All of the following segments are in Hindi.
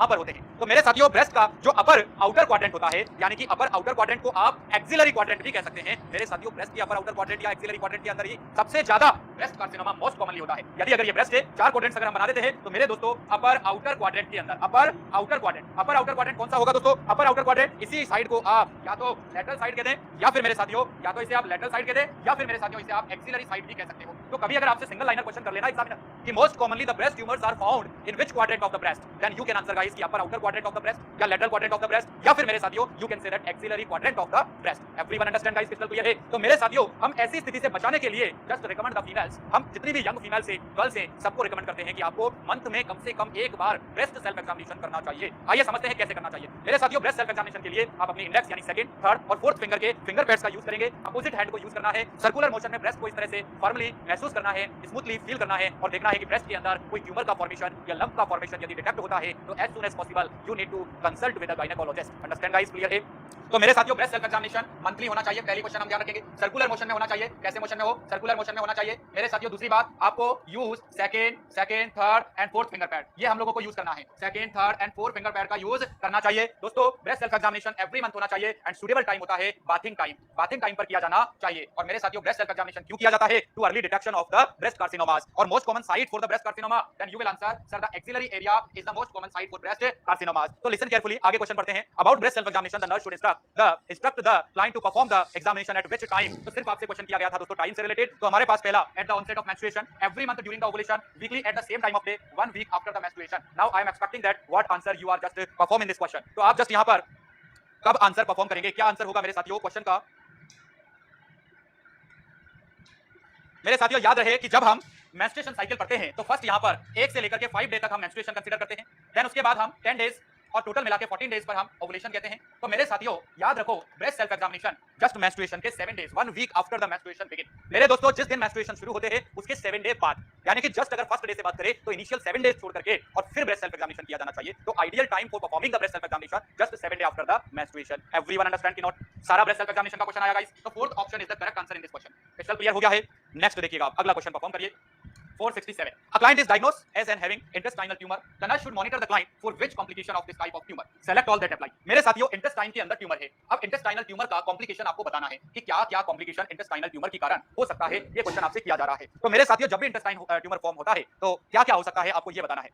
यहां पर होते हैं। तो मेरे साथियों ब्रेस्ट का जो अपर आउटर क्वाड्रेंट होता है, यानी कि अपर आउटर क्वाड्रेंट को आप एक्सिलरी क्वाड्रेंट भी कह सकते हैं। मेरे साथियों ब्रेस्ट की अपर आउटर क्वाड्रेंट या एक्सिलरी क्वाड्रेंट के अंदर ही सबसे ज्यादा ब्रेस्ट कार्सिनोमा मोस्ट कॉमनली होता है। यदि अगर ये ब्रेस्ट है, 4 क्वाड्रेंट्स अगर हम बना देते हैं तो मेरे दोस्तों अपर आउटर क्वाड्रेंट के अंदर अपर आउटर क्वाड्रेंट कौन सा होगा दोस्तों? अपर आउटर क्वाड्रेंट इसी साइड को आप या तो लेटरल साइड कह दें, या फिर मेरे साथियों या तो इसे आप लेटरल साइड कह दें, या फिर मेरे साथियों इसे आप एक्सिलरी साइड भी कह सकते हो। तो कभी अगर आपसे सिंगल लाइनर क्वेश्चन कर लेना एग्जामिनर कि most commonly the breast tumours are found in which quadrant of the breast, then you can answer guys कि upper outer quadrant of the breast या lateral quadrant of the breast, या फिर मेरे साथियों you can say that axillary quadrant of the breast. Everyone understand guys? Crystal clear है? तो मेरे साथियों हम ऐसी स्थिति से बचाने के लिए जस्ट रिकमेंड द फीमेल्स, हम जितनी भी यंग फीमेल से गर्ल्स हैं सबको रिकमेंड करते हैं कि आपको मंथ में कम से कम एक बार ब्रेस्ट सेल्फ एग्जामिनेशन करना चाहिए। आइए समझते हैं कैसे करना चाहिए। मेरे साथियों ब्रेस्ट सेल्फ एग्जामिनेशन के लिए आप अपनी इंडेक्स यानी सेकंड, थर्ड और फोर्थ फिंगर के फिंगर पैड्स का यूज करेंगे। अपोजिट हैंड को यूज करना है। सर्कुलर मोशन में ब्रेस्ट को इस तरह से फॉर्मली महसूस करना है, स्मूथली फील करना है और देखना है कि ब्रेस्ट के अंदर कोई ट्यूमर का फॉर्मेशन या लंप का फॉर्मेशन यदि डिटेक्ट होता है तो as soon as possible you need to consult with a gynaecologist. Understand guys? Clear है? तो मेरे साथियों ब्रेस्ट सेल्फ एग्जामिनेशन मंथली होना चाहिए। पहली क्वेश्चन हम ध्यान रखेंगे, सर्कुलर मोशन में होना चाहिए। कैसे मोशन में हो? सर्कुलर मोशन में होना चाहिए। मेरे साथियों दूसरी बात, आपको use second, third and fourth finger pad, ये हम लोगों को यूज करना है। Second, third and fourth finger pad का यूज करना चाहिए। दोस्तों breast self examination every month होना चाहिए एंड सूटेबल टाइम होता है बाथिंग टाइम पर किया जाना चाहिए। और मेरे साथियों ब्रेस्ट सेल्फ एग्जामिनेशन क्यों किया जाता है? To early detection of the breast carcinomas और most common site for the breast carcinoma. Then you will answer sir the axillary area is the most common site for breast carcinomas. तो लिसन केयरफुली, आगे क्वेश्चन पढ़ते हैं। About breast self examination the nurse should instruct the client to perform the examination at which time. तो सिर्फ आपसे क्वेश्चन किया गया था दोस्तों टाइम से रिलेटेड। तो हमारे पास पहला at the onset of menstruation, every month during the ovulation, weekly at the same time of day, 1 week after the menstruation. Now I am expecting that what answer you are just perform in this question. तो आप जस्ट यहां पर कब आंसर परफॉर्म करेंगे, क्या आंसर होगा मेरे साथियों क्वेश्चन का? मेरे साथियों याद रहे कि जब हम मेंस्ट्रुएशन साइकिल पढ़ते हैं तो फर्स्ट यहां पर 1 से लेकर के 5 डे तक हम मेंस्ट्रुएशन कंसीडर करते हैं। देन उसके बाद हम 10 डेज और टोटल मिला के 14 डेज पर हम ओवुलेशन कहते हैं। तो मेरे साथियों याद रखो breast self examination just menstruation के 7 days, 1 week after the menstruation begin. मेरे दोस्तों जिस दिन मेंस्ट्रुएशन शुरू होते हैं उसके 7 डे बाद, यानी कि जस्ट अगर फर्स्ट डे से बात करें तो इनिशियल 7 डेज छोड़ करके और फिर ब्रेस्ट सेल्फ एग्जामिनेशन किया जाना चाहिए। तो ideal time for performing the breast self examination just 7 day after the menstruation. Everyone understand कि नॉट? सारा ब्रेस्ट सेल्फ एग्जामिनेशन का क्वेश्चन आया गाइस। तो fourth option is the correct answer in this question. Crystal clear हो गया है? नेक्स्ट देखिएगा आप, अगला क्वेश्चन परफॉर्म करिए। 467. A client is diagnosed as and having intestinal tumor. The nurse should monitor the client for which complication of this type of tumor. Select all that apply. मेरे साथियों इंटेस्टाइन के अंदर ट्यूमर है। अब इंटेस्टाइनल ट्यूमर का कॉम्प्लिकेशन आपको बताना है कि क्या क्या कॉम्प्लिकेशन इंटेस्टाइनल ट्यूमर के कारण हो सकता है। ये क्वेश्चन आपसे किया जा रहा है। तो मेरे साथियों जब भी इंटेस्टाइन ट्यूमर फॉर्म होता है तो क्या क्या हो सकता है आपको ये बताना है।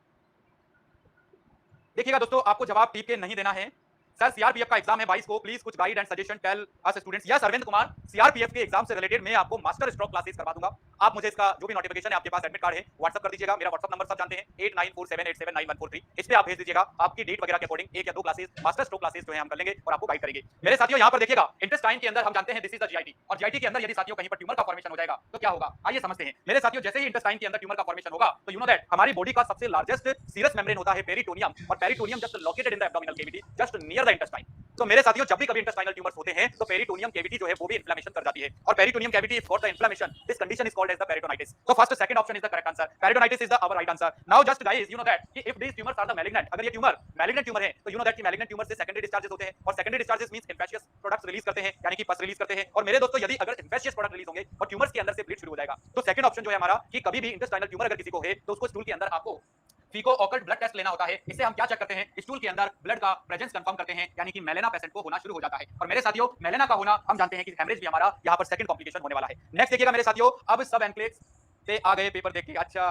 देखिएगा दोस्तों आपको जवाब टीप के नहीं देना है। सर सीआरपीएफ का एग्जाम है 22 को, प्लीज कुछ guide and suggestion tell us students. Yes Arvind Kumar, CRPF के एग्जाम से रिलेटेड मैं आपको मास्टर स्ट्रोक क्लासेस करवा दूंगा। आप मुझे इसका जो भी नोटिफिकेशन है, आपके पास एडमिट कार्ड है, व्हाट्सएप कर दीजिएगा। मेरा व्हाट्सएप नंबर सब जानते हैं 8947879143। इस पे आप भेज दीजिएगा आपकी डेट वगैरह के अकॉर्डिंग 1 या 2 क्लासेस मास्टर स्ट्रोक क्लासेस जो है हम कर लेंगे और आपको गाइड करेंगे। मेरे साथियों यहां पर देखिएगा इंटेस्टाइन के अंदर हम जानते हैं दिस इज द जीआईटी, और जीआईटी के अंदर यदि साथियों कहीं पर ट्यूमर का फॉर्मेशन हो जाएगा तो क्या होगा आइए समझते हैं। मेरे साथियों जैसे ही इंटेस्टाइन के अंदर ट्यूमर का फॉर्मेशन होगा तो यू नो दैट हमारी बॉडी का सबसे लार्जेस्ट सीरस मेम्ब्रेन होता है पेरिटोनियम, और peritoneum just located in the abdominal cavity just near the intestine. तो मेरे साथियों जब भी कभी इंटेस्टाइनल ट्यूमर्स होते हैं तो पेरिटोनियम कैविटी जो है वो भी इन्फ्लेमेशन कर जाती है, और peritoneum cavity if got the inflammation this condition is called as the peritonitis. तो first second option is the correct answer, peritonitis is the our right answer. Now just guys you know that कि if these tumours are the malignant, अगर ये ट्यूमर मैलिग्नेंट ट्यूमर है तो यू नो दैट कि मैलिग्नेंट ट्यूमर से सेकेंडरी डिस्चार्जेस होते हैं, और secondary discharges means infectious products release करते हैं, यानी कि पस रिलीज करते हैं। और मेरे दोस्तों यदि अगर इन्फेक्शियस प्रोडक्ट रिलीज होंगे और ट्यूमर्स के अंदर से ब्लीड शुरू हो जाएगा तो सेकंड ऑप्शन जो है हमारा कि कभी भी इंटेस्टाइनल ट्यूमर अगर किसी को है तो उसको स्टूल के अंदर आपको फीको ऑकल्ट ब्लड टेस्ट लेना होता है। इससे हम क्या चेक करते हैं, स्टूल के अंदर ब्लड का प्रेजेंस कंफर्म करते हैं, यानी कि मेलेना पेशेंट को होना शुरू हो जाता है। और मेरे साथियों मेलेना का होना हम जानते हैं कि हेमरेज भी हमारा यहाँ पर सेकंड कॉम्प्लिकेशन होने वाला है। नेक्स्ट देखिएगा मेरे साथियों, अब सब एनक्लेव्स पे आ गए पेपर देख के। अच्छा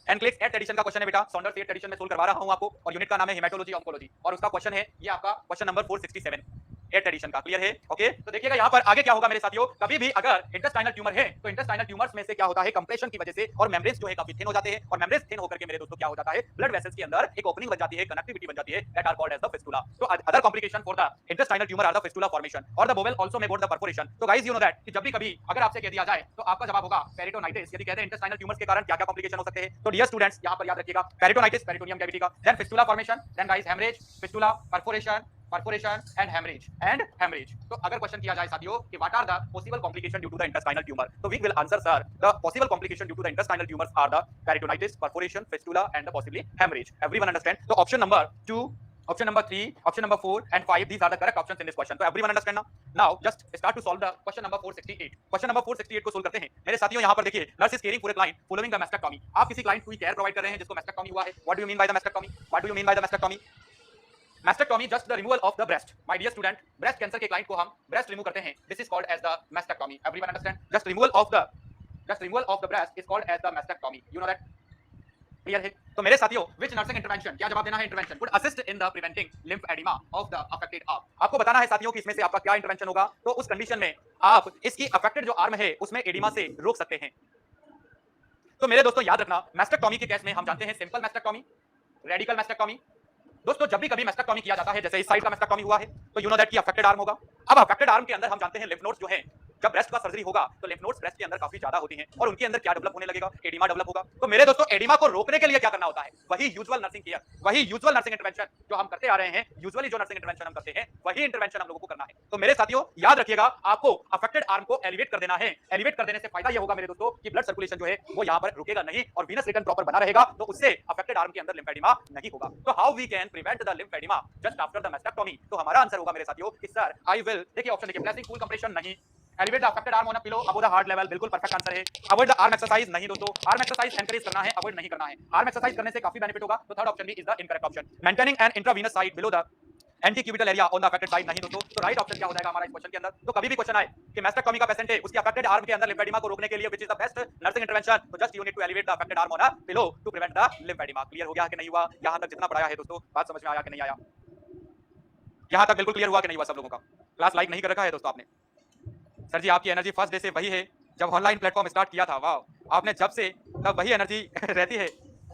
एनक्लेव्स 8th एडिशन का क्वेश्चन है बेटा, सॉन्डर्स 8th एडिशन में सोल्व करवा रहा हूं आपको, और यूनिट का नाम है हेमेटोलॉजी ऑन्कोलॉजी, और उसका क्वेश्चन है ये आपका क्वेश्चन नंबर 467 8th एडिशन का। क्लियर है? ओके तो देखिएगा यहाँ पर आगे क्या होगा मेरे साथियों, कभी भी अगर इंटेस्टाइनल ट्यूमर है तो इंटेस्टाइनल ट्यूमर्स में से क्या होता है, कंप्रेशन की वजह से और मेम्ब्रेन्स जो है काफी थिन हो जाते हैं, और मेम्ब्रेन्स थिन होकर के मेरे दोस्तों क्या हो जाता है, ब्लड वेसल्स के अंदर एक ओपनिंग बन जाती है, कनेक्टिविटी बन जाती है, that are called as the fistula. तो other complication for the intestinal tumour are the fistula formation, और the bowel also may got the perforation. तो गाइस यू नो दैट कि जब भी कभी अगर आपसे कह दिया जाए तो आपका जवाब होगा पेरिटोनाइटिस। यदि कहते हैं इंटेस्टाइनल ट्यूमर्स के कारण क्या क्या कॉम्प्लिकेशन हो सकते हैं, तो डियर स्टूडेंट्स यहाँ पर याद रखिएगा पेरिटोनाइटिस पेरिटोनियम कैविटी का, then fistula formation, then guys haemorrhage, fistula, perforation and haemorrhage. तो अगर क्वेश्चन किया जाए साथियों कि what are the possible complication due to the intestinal tumour, तो we will answer sir the possible complication due to the intestinal tumours are the peritonitis, perforation, fistula and the possibly haemorrhage. Everyone understand? तो option number 2 Option number 3, option number 4 and 5, these are the correct options in this question. So everyone understand now? Now just start to solve the question number 468. Question number 468 को सोल्व करते हैं मेरे साथियों। यहाँ पर देखिए, nurse is caring for a client following the mastectomy। आप किसी client को केयर प्रोवाइड कर रहे हैं जिसको mastectomy हुआ है। What do you mean by the mastectomy? What do you mean by the mastectomy? Mastectomy just the removal of the breast। My dear student, breast cancer के client को हम breast remove करते हैं। This is called as the mastectomy। Everyone understand? Just removal of the breast is called as the mastectomy। You know that? Clear है? तो मेरे साथियों, which nursing intervention, क्या जवाब देना है? Intervention would assist in the preventing lymphedema of the affected arm। आपको बताना है साथियों कि इसमें से आपका क्या इंटरवेंशन होगा। तो उस कंडीशन में आप इसकी अफेक्टेड जो आर्म है उसमें एडिमा से रोक सकते हैं। तो मेरे दोस्तों याद रखना, मैस्टेक्टोमी के केस में हम जानते हैं सिंपल मैस्टेक्टोमी, रेडिकल मैस्टेक्टोमी। दोस्तों जब भी कभी मैस्टेक्टोमी किया जाता है, जैसे इस साइड का मैस्टेक्टोमी हुआ है, तो यू नो दैट की अफेक्टेड आर्म होगा। अब अफेक्टेड आर्म के अंदर हम जानते हैं लिम्फ नोड्स जो हैं, जब ब्रेस्ट का सर्जरी होगा तो लिम्फ नोड्स ब्रेस्ट के अंदर काफी ज्यादा होती हैं और उनके अंदर क्या डेवलप होने लगेगा? एडिमा डेवलप होगा। तो मेरे दोस्तों एडिमा को रोकने के लिए क्या करना होता है? वही यूजुअल नर्सिंग केयर, वही यूजुअल नर्सिंग इंटरवेंशन जो हम करते आ रहे हैं। यूजुअली जो नर्सिंग इंटरवेंशन हम करते हैं वही इंटरवेंशन हम लोगों को करना है। तो मेरे साथियों याद रखिएगा, आपको अफेक्टेड आर्म को एलिवेट कर देना है। एलिवेट कर देने से फायदा यह होगा मेरे दोस्तों कि ब्लड सर्कुलेशन जो है वो यहाँ पर रुकेगा नहीं और वीनस रिटर्न प्रॉपर बना रहेगा, तो उससे अफेक्टेड आर्म के अंदर लिम्फेडिमा नहीं होगा। तो how we can prevent the lymphoedema just after the mastectomy? तो हमारा आंसर होगा मेरे साथियों कि सर आई विल, देखिए ऑप्शन देखिए, प्लेसिंग फुल कंप्रेशन नहीं, elevate the affected arm on a pillow above the heart level, बिल्कुल परफेक्ट आंसर है। अवॉइड द आर्म एक्सरसाइज नहीं दोस्तों, आर्म एक्सरसाइज एनकरेज करना है, अवॉइड नहीं करना है। आर्म एक्सरसाइज करने से काफी बेनिफिट होगा, तो थर्ड ऑप्शन भी is the incorrect option. Maintaining an intravenous site below the antecubital area on the affected side नहीं दोस्तों। तो राइट ऑप्शन क्या हो जाएगा हमारा इस क्वेश्चन के अंदर? तो कभी भी क्वेश्चन आए कि मैस्टेक्टोमी का पेशेंट है, उसकी अफेक्टेड आर्म के अंदर लिम्फेडिमा को रोकने के लिए which is the best nursing intervention, तो just you need to elevate the affected arm on a pillow to prevent the lymphoedema. Clear हो गया कि नहीं हुआ? यहां तक जितना पढ़ाया है दोस्तों, बात समझ में आया कि नहीं आया? यहां तक बिल्कुल क्लियर हुआ कि नहीं हुआ सब लोगों का? क्लास लाइक नहीं कर रखा है दोस्तों आपने? सर जी आपकी एनर्जी फर्स्ट डे से वही है जब ऑनलाइन प्लेटफॉर्म स्टार्ट किया था। वाह, आपने जब से तब वही एनर्जी रहती है।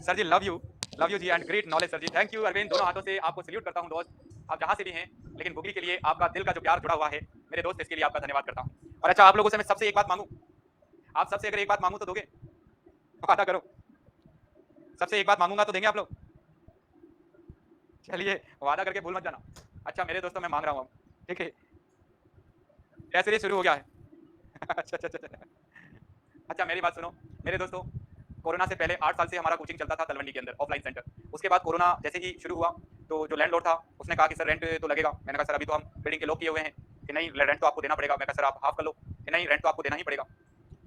Sir ji love you ji and great knowledge sir ji. Thank you Arvind, दोनों हाथों से आपको सल्यूट करता हूं दोस्त, आप जहां से भी हैं। लेकिन बुगली के लिए आपका दिल का जो प्यार जुड़ा हुआ है मेरे दोस्त, इसके लिए आपका धन्यवाद करता हूं। और अच्छा, आप लोगों से मैं सबसे एक बात मांगू, आप सबसे अगर एक बात मांगू तो दोगे? वादा करो, सबसे एक बात मांगूंगा तो देंगे आप लोग? चलिए वादा करके भूल मत जाना। अच्छा मेरे दोस्तों मैं मांग रहा हूँ, ठीक है? कैसे शुरू हो गया है? अच्छा मेरी बात सुनो मेरे दोस्तों, कोरोना से पहले 8 साल से हमारा कोचिंग चलता था तलवंडी के अंदर ऑफलाइन सेंटर। उसके बाद कोरोना जैसे ही शुरू हुआ तो जो लैंडलॉर्ड था उसने कहा कि सर रेंट तो लगेगा। मैंने कहा सर अभी तो हम बिल्डिंग के लॉक किए हुए हैं। कि नहीं रेंट तो आपको देना पड़ेगा। मैं कहा सर आप हाफ कर लो। कि नहीं रेंट तो आपको देना ही पड़ेगा।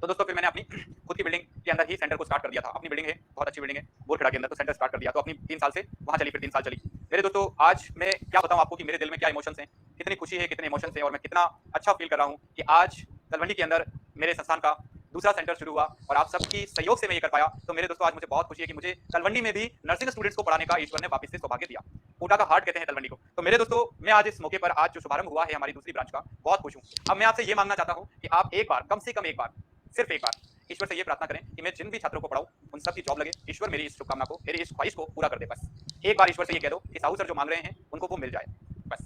तो दोस्तों फिर मैंने अपनी खुद की बिल्डिंग के अंदर ही सेंटर को स्टार्ट कर दिया था। अपनी बिल्डिंग है, बहुत अच्छी बिल्डिंग है बोरखेड़ा के अंदर, तो सेंटर स्टार्ट कर दिया। तो अपनी 3 साल से वहाँ चली, फिर 3 साल चली। मेरे दोस्तों आज मैं क्या बताऊँ आपको कि मेरे दिल में क्या इमोशंस हैं, कितनी खुशी है, कितने इमोशंस हैं और मैं कितना अच्छा फील कर रहा हूँ कि आज तलवंडी के अंदर मेरे संस्थान का दूसरा सेंटर शुरू हुआ और आप सबकी सहयोग से मैं ये कर पाया। तो मेरे दोस्तों आज मुझे बहुत खुशी है कि मुझे तलवंडी में भी नर्सिंग स्टूडेंट्स को पढ़ाने का ईश्वर ने वापस से सौभाग्य दिया। कोटा का हार्ट कहते हैं तलवंडी को। तो मेरे दोस्तों मैं आज इस मौके पर, आज जो शुभारंभ हुआ है हमारी दूसरी ब्रांच का, बहुत खुश हूँ। अब मैं आपसे ये मांगना चाहता हूँ कि आप एक बार, कम से कम एक बार, सिर्फ एक बार ईश्वर से ये प्रार्थना करें कि मैं जिन भी छात्रों को पढ़ाऊं उन सब की जॉब लगे। ईश्वर मेरी इस शुभकामना को, मेरी इस ख्वाहिश को पूरा कर दे। बस एक बार ईश्वर से ये कह दो कि साहू सर जो मांग रहे हैं उनको वो मिल जाए। बस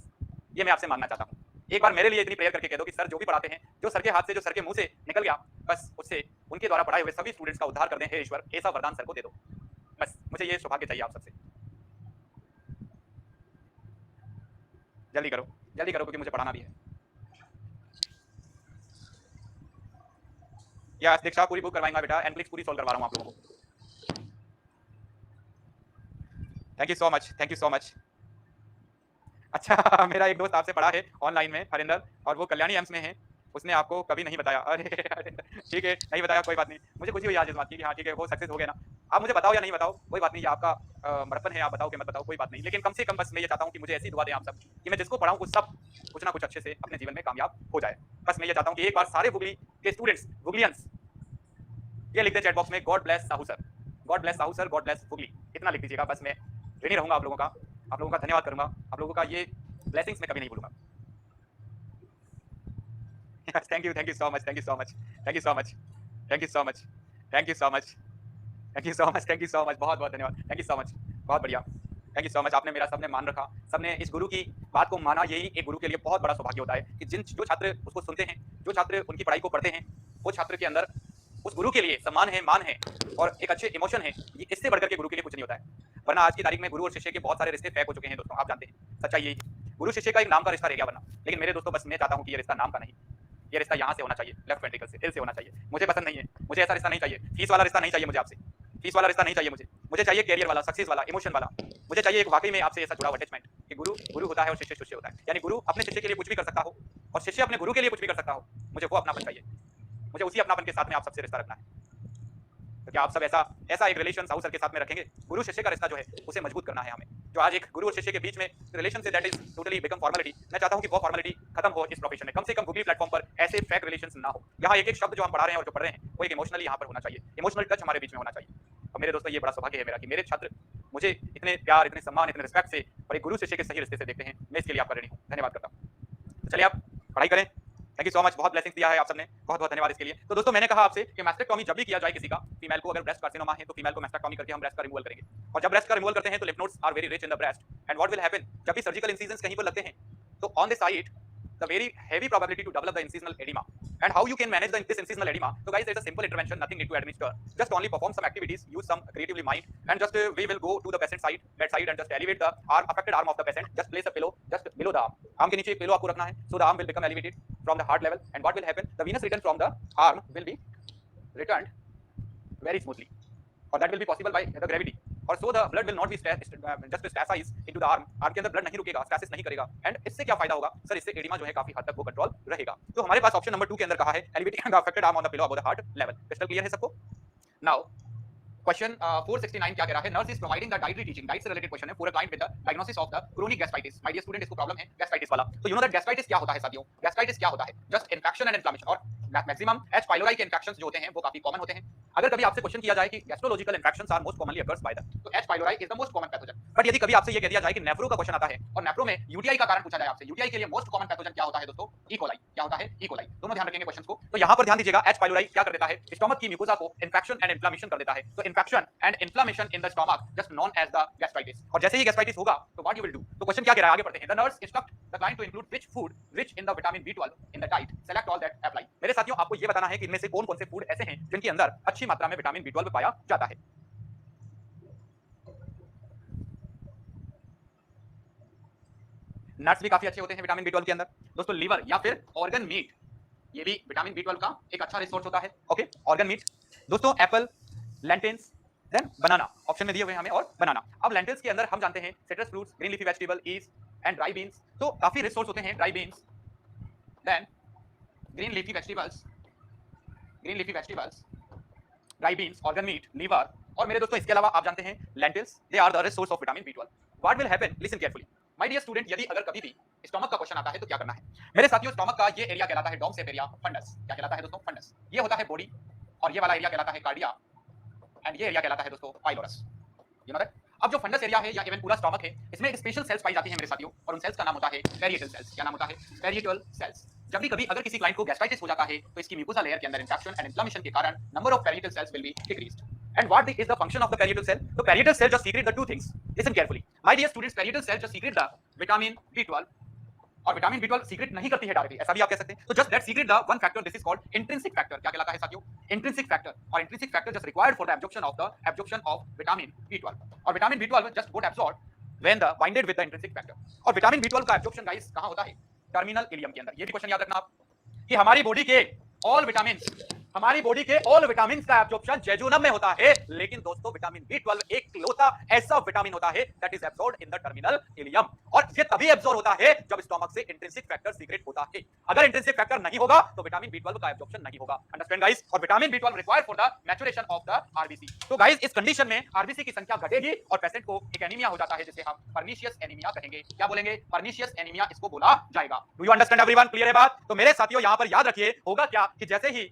ये मैं आपसे मांगना चाहता हूँ। एक बार मेरे लिए इतनी प्रेयर करके कह दो कि सर जो भी पढ़ाते हैं, जो सर के हाथ से, जो सर के मुंह से निकल गया, बस उससे उनके द्वारा पढ़ाए हुए सभी स्टूडेंट्स का उद्धार कर दें। हे ईश्वर ऐसा वरदान सर को दे दो। बस मुझे ये सौभाग्य चाहिए आप सबसे। जल्दी करो क्योंकि मुझे पढ़ाना भी है। या दीक्षा पूरी बुक करवाएंगा बेटा, एनक्लिक्स पूरी सॉल्व करवा रहा हूँ आप लोगों को। Thank you so much. अच्छा मेरा एक दोस्त आपसे पढ़ा है ऑनलाइन में, हरिंदर, और वो कल्याणी एम्स में है। उसने आपको कभी नहीं बताया? अरे ठीक है, नहीं बताया, कोई बात नहीं। मुझे खुशी हुई आज इस बात की कि हाँ ठीक है वो सक्सेस हो गया ना। आप मुझे बताओ या नहीं बताओ कोई बात नहीं, ये आपका बड़प्पन है, आप बताओ कि मत बताओ कोई बात नहीं। लेकिन कम से कम बस मैं ये चाहता हूँ कि मुझे ऐसी दुआ दें आप सब कि मैं जिसको पढ़ाऊँ वो सब कुछ ना कुछ अच्छे से अपने जीवन में कामयाब हो जाए। बस मैं ये चाहता हूँ कि एक बार सारे बुगली के स्टूडेंट्स, बुगलियंस, ये लिख दे चैट बॉक्स में, God bless Sahu sir, God bless Sahu sir, God bless Bugli, इतना लिख दीजिएगा। बस मैं ऋणी रहूंगा आप लोगों का धन्यवाद करूंगा। आप लोगों का ये ब्लेसिंग्स मैं कभी नहीं भूलूंगा। Thank you so much, thank you so much, बहुत बहुत धन्यवाद। थैंक यू सो मच, बहुत बढ़िया, थैंक यू सो मच। आपने मेरा सबने मान रखा, सबने इस गुरु की बात को माना। यही एक गुरु के लिए बहुत बड़ा सौभाग्य होता है कि जो छात्र उसको सुनते हैं, जो छात्र उनकी पढ़ाई को पढ़ते हैं, वो छात्र के अंदर उस गुरु के लिए सम्मान है, मान है और एक अच्छे इमोशन है। ये इससे बढ़कर के गुरु के लिए कुछ नहीं होता है। वरना आज की तारीख में गुरु और शिष्य के बहुत सारे रिश्ते फेक हो चुके हैं दोस्तों, आप जानते हैं। सच्चाई यही है, गुरु शिष्य का एक नाम का रिश्ता रह गया वरना। लेकिन मेरे दोस्तों बस मैं चाहता हूँ कि ये रिश्ता नाम का नहीं, ये रिश्ता यहाँ से होना चाहिए, लेफ्ट वेंट्रिकल से, दिल से होना चाहिए। मुझे पसंद नहीं है, मुझे ऐसा रिश्ता नहीं चाहिए। फीस वाला रिश्ता नहीं चाहिए मुझे आपसे, फीस वाला रिश्ता नहीं चाहिए मुझे चाहिए कैरियर वाला, सक्सेस वाला, इमोशन वाला। मुझे चाहिए एक वाकई में आपसे ऐसा जुड़ा हुआ अटैचमेंट कि गुरु होता है और शिष्य शिष्य होता है, यानी गुरु अपने शिष्य के लिए कुछ भी कर सकता हो और शिष्य अपने गुरु के लिए कुछ भी कर सकता हो। मुझे वो अपनापन चाहिए, मुझे उसी अपनापन के साथ में आप सबसे रिश्ता रखना है। तो क्या आप सब ऐसा एक रिलेशन साहू सर के साथ में रखेंगे? गुरु शिष्य का रिश्ता जो है उसे मजबूत करना है हमें। जो आज एक गुरु और शिष्य के बीच में relation say that is totally become formality, मैं चाहता हूं कि वो फॉर्मेलिटी खत्म हो इस प्रोफेशन में। कम से कम गूगली प्लेटफॉर्म पर ऐसे फेक रिलेशंस ना हो। यहाँ एक एक शब्द जो हम पढ़ा रहे हैं और जो पढ़ रहे हैं वो एक इमोशनली यहाँ पर होना चाहिए, इमोशनल टच हमारे बीच में होना चाहिए। और मेरे दोस्तों ये बड़ा सौभाग्य है मेरा कि मेरे छात्र मुझे इतने प्यार, इतने सम्मान, इतने रिस्पेक्ट से और एक गुरु शिष्य के सही रिश्ते से देखते हैं। मैं इसके लिए आपका ऋणी हूँ, धन्यवाद करता हूँ। चलिए आप पढ़ाई करें। थैंक यू सो मच, बहुत ब्लेसिंग दिया है आप सबने, बहुत बहुत धन्यवाद इसके लिए। तो दोस्तों मैंने कहा आपसे कि मैस्टेक्टॉमी जब भी किया जाए किसी का, फीमेल को अगर ब्रेस्ट कार्सिनोमा है तो फीमेल को मैस्टेक्टॉमी करके हम ब्रेस्ट का रिमूवल करेंगे। और जब ब्रेस्ट का रिमूवल करते हैं तो lymph nodes are very rich in the breast and what will happen, जब भी सर्जिकल इंसिजंस कहीं पर लगते हैं तो on the side the very heavy probability to develop the incisional edema. And how you can manage this incisional edema? So guys, there's a simple intervention, nothing need to administer. Just only perform some activities, use some creatively mind, and just we will go to the patient side, bedside, and just elevate the arm, affected arm of the patient. Just place a pillow just below the arm. Arm के नीचे एक पिलो आपको रखना है, so the arm will become elevated from the heart level. And what will happen? The venous return from the arm will be returned very smoothly, or that will be possible by the gravity. और so the blood will not be just stasize into the arm. Arm के अंदर ब्लड नहीं रुकेगा, स्टैसिस नहीं करेगा। एंड इससे क्या फायदा होगा सर? इससे एडिमा जो है काफी हद तक वो कंट्रोल रहेगा। तो हमारे पास ऑप्शन नंबर 2 के अंदर कहा है elevating the affected arm on the pillow above the heart level. Crystal clear है सबको? नाउ क्वेश्चन 469 क्या कह रहा है? Nurse is providing the dietary teaching, diet से रिलेटेड क्वेश्चन है, for a client with the diagnosis of the chronic gastritis. My dear student, इसको प्रॉब्लम है गैस्ट्राइटिस वाला। तो यू नो दैट गैस्ट्राइटिस क्या होता है साथियों? गैस्ट्राइटिस क्या होता है? Just infection and inflammation. और मैक्सिमम एच पाइलोराई के इन्फेक्शंस जो होते हैं वो काफी कॉमन होते हैं। अगर कभी आपसे क्वेश्चन किया जाए कि gastrological infections are most commonly occurs by the, तो H pylori is the most common pathogen. But यदि कभी आपसे ये कह दिया जाए कि नेफ्रो का क्वेश्चन आता है और नेफ्रो में यूटीआई का कारण पूछा जाए आपसे, यूटीआई के लिए मोस्ट कॉमन पैथोजन क्या होता है दोस्तों? E coli. क्या होता है? E coli. दोनों ध्यान रखेंगे क्वेश्चंस को। तो यहां पर ध्यान दीजिएगा, एच पाइलोराई क्या कर देता है? स्टमक की म्यूकोसा को इन्फेक्शन एंड इन्फ्लेमेशन कर देता है। तो infection and inflammation in the stomach just known as the gastritis. और जैसे ही गैस्ट्राइटिस होगा तो व्हाट यू विल डू? तो क्वेश्चन क्या कह रहा है, आगे बढ़ते हैं। The nurse instruct the client to include which food rich in the vitamin B12 in the diet, select all that apply. मेरे साथियों आपको ये बताना है कि इनमें से कौन कौन से फूड ऐसे हैं जिनके अंदर अच्छी मात्रा में विटामिन B12 पाया जाता है। नट्स भी काफी अच्छे होते हैं विटामिन B12 के अंदर दोस्तों। लीवर या फिर ऑर्गन मीट, ये भी विटामिन B12 का एक अच्छा रिसोर्स होता है। ओके, ऑर्गन मीट दोस्तों, एप्पल, लेंटिल्स, देन बनाना ऑप्शन में दिए हुए हैं हमें, और बनाना। अब लेंटिल्स के अंदर हम जानते हैं citrus fruits, green leafy vegetable, yeast and dry beans, तो काफी रिसोर्स होते हैं dry beans, then green leafy vegetables, dry beans, organ meat, liver. और मेरे दोस्तों इसके अलावा आप जानते हैं lentils, they are the resource of vitamin B12। What will happen? Listen carefully my dear student, यदि अगर कभी भी स्टमक का क्वेश्चन आता है तो क्या करना है मेरे साथियों? स्टमक का ये एरिया कहलाता है डॉर्मस एरिया फंडस। क्या कहलाता है दोस्तों? फंडस। ये होता है बॉडी, और ये वाला एरिया कहलाता है कार्डिया, एंड ये एरिया कहलाता है दोस्तों पाइलोरस। You know that? अब जो फंडस एरिया है या इवन पूरा स्टमक है, इसमें एक स्पेशल सेल्स पाई जाती है मेरे साथियों, और उन सेल्स का नाम होता है पैरिएटल सेल्स। क्या नाम होता है? Parietal cells. जब भी कभी अगर किसी क्लाइंट को गैस्ट्राइटिस हो जाता है तो इसकी म्यूकोसा लेयर के अंदर इंफेक्शन एंड इन्फ्लेमेशन के कारण number of parietal cells will be decreased. And what is the function of the parietal cell? The parietal cell just secrete the two things. Listen carefully. My dear students, parietal cell just secrete the vitamin B12, और विटामिन B12 सीक्रेट नहीं करती है डायरेक्टली, ऐसा भी आप कह सकते हैं। तो just that secrete the one factor, this is called intrinsic factor. क्या कहलाता है साथियों? Intrinsic factor. और intrinsic factor just required for the absorption of vitamin B12। और vitamin B12 just got absorbed when the binded with the intrinsic factor. और विटामिन B12 का एब्जॉर्प्शन गाइस कहां होता है? टर्मिनल इलियम के अंदर। ये भी क्वेश्चन याद रखना आप कि हमारी बॉडी के ऑल विटामिन का एब्जॉर्प्शन जेजुनम में होता है, लेकिन दोस्तों विटामिन B12 एक इकलौता ऐसा विटामिन होता है that is absorbed in the terminal ileum, और ये तभी एब्सॉर्ब होता है जब स्टमक से इंट्रिंसिक फैक्टर सीक्रेट होता है। अगर इंट्रिंसिक फैक्टर नहीं होगा तो विटामिन B12 का एब्जॉर्प्शन नहीं होगा। Understand guys? और vitamin B12 required for the maturation of the RBC. तो गाइस इस कंडीशन में आरबीसी की संख्या घटेगी और पेशेंट को एक एनीमिया हो जाता है, जिसे हम पर्निशियस एनीमिया कहेंगे। क्या बोलेंगे? पर्निशियस एनीमिया इसको बोला जाएगा। Do you understand everyone? Clear है बात? तो मेरे साथियों यहां पर याद रखिए, होगा क्या कि जैसे ही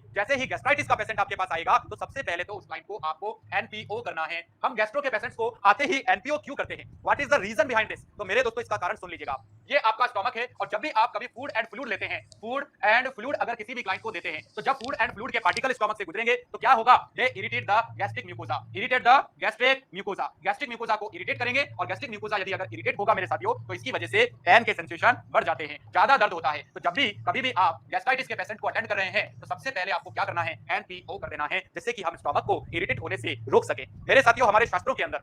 गैस्ट्राइटिस का पेशेंट आपके पास आएगा तो सबसे पहले तो उस क्लाइंट को आपको एनपीओ करना है। हम गैस्ट्रो के पेशेंट्स को आते ही एनपीओ क्यों करते हैं? What is the reason behind this? तो मेरे दोस्तों इसका कारण सुन लीजिएगा आप। ये आपका स्टमक है, और जब भी आप कभी फूड एंड फ्लूइड लेते हैं, फूड एंड फ्लूइड अगर किसी भी क्लाइंट को देते हैं, तो जब फूड एंड फ्लूइड के पार्टिकल स्टमक से गुजरेंगे तो क्या होगा? They irritate the gastric mucosa, gastric mucosa को इरिटेट करेंगे, और गैस्ट्रिक म्यूकोसा यदि अगर इरिटेट होगा मेरे साथियों तो इसकी वजह से पैन के सेंसेशन बढ़ जाते हैं, ज्यादा दर्द होता है। तो जब भी कभी भी आप गैस्ट्राइटिस के पेशेंट को अटेंड कर रहे हैं तो सबसे पहले आपको क्या करना है? एनपीओ कर देना है, जिससे कि हम स्टमक को इरिटेट होने से रोक सके। मेरे साथियों हमारे शास्त्रों के अंदर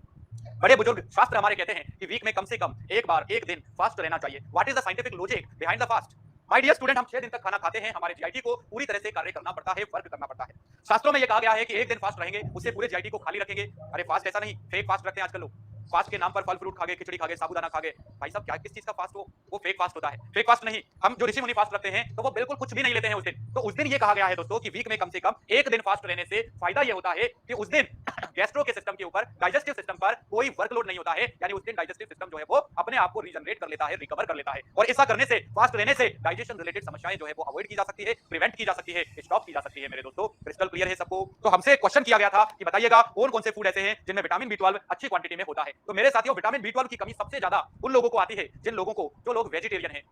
बड़े बुजुर्ग शास्त्र हमारे कहते हैं कि वीक में कम से कम एक बार एक दिन फास्ट रहना चाहिए। What is the scientific logic behind the fast? My dear student, हम 6 दिन तक खाना खाते हैं, हमारे जीआईटी को पूरी तरह से कार्य करना पड़ता है, वर्क करना पड़ता है। शास्त्रों में यह कहा गया है कि एक दिन फास्ट रहेंगे उससे पूरे जीआईटी को खाली रखेंगे। अरे फास्ट ऐसा नहीं, फेक फास्ट रखते हैं आजकल लोग। फास्ट के नाम पर फल फ्रूट खा गए, खिचड़ी खा गए, साबूदाना खा गए। भाई साहब क्या किस चीज का फास्ट हो? वो फेक फास्ट होता है। फेक फास्ट नहीं, हम जो ऋषि मुनि फास्ट रखते हैं तो वो बिल्कुल कुछ भी नहीं लेते हैं उस दिन। तो उस दिन ये कहा गया है दोस्तों कि वीक में कम से कम एक दिन फास्ट रहने से फायदा ये होता है कि उस दिन गैस्ट्रो के सिस्टम के ऊपर, डाइजेस्टिव सिस्टम पर कोई वर्कलोड नहीं होता है, यानी उस दिन डाइजेस्टिव सिस्टम जो है वो अपने आप को रीजनरेट कर लेता है, रिकवर कर लेता है। और ऐसा करने से, फास्ट रहने से डाइजेशन रिलेटेड समस्याएं जो है वो अवॉइड की जा सकती है, प्रिवेंट की जा सकती है, स्टॉप की जा सकती है। मेरे दोस्तों क्रिस्टल क्लियर है सबको? तो हमसे क्वेश्चन किया गया था कि बताइएगा कौन कौन से फूड ऐसे हैं जिनमें विटामिन B12 अच्छी क्वांटिटी में होता है। तो मेरे साथियों विटामिन B12 की कमी सबसे ज्यादा उन लोगों को आती है जिन लोगों को, जो लोग वेजिटेरियन हैं,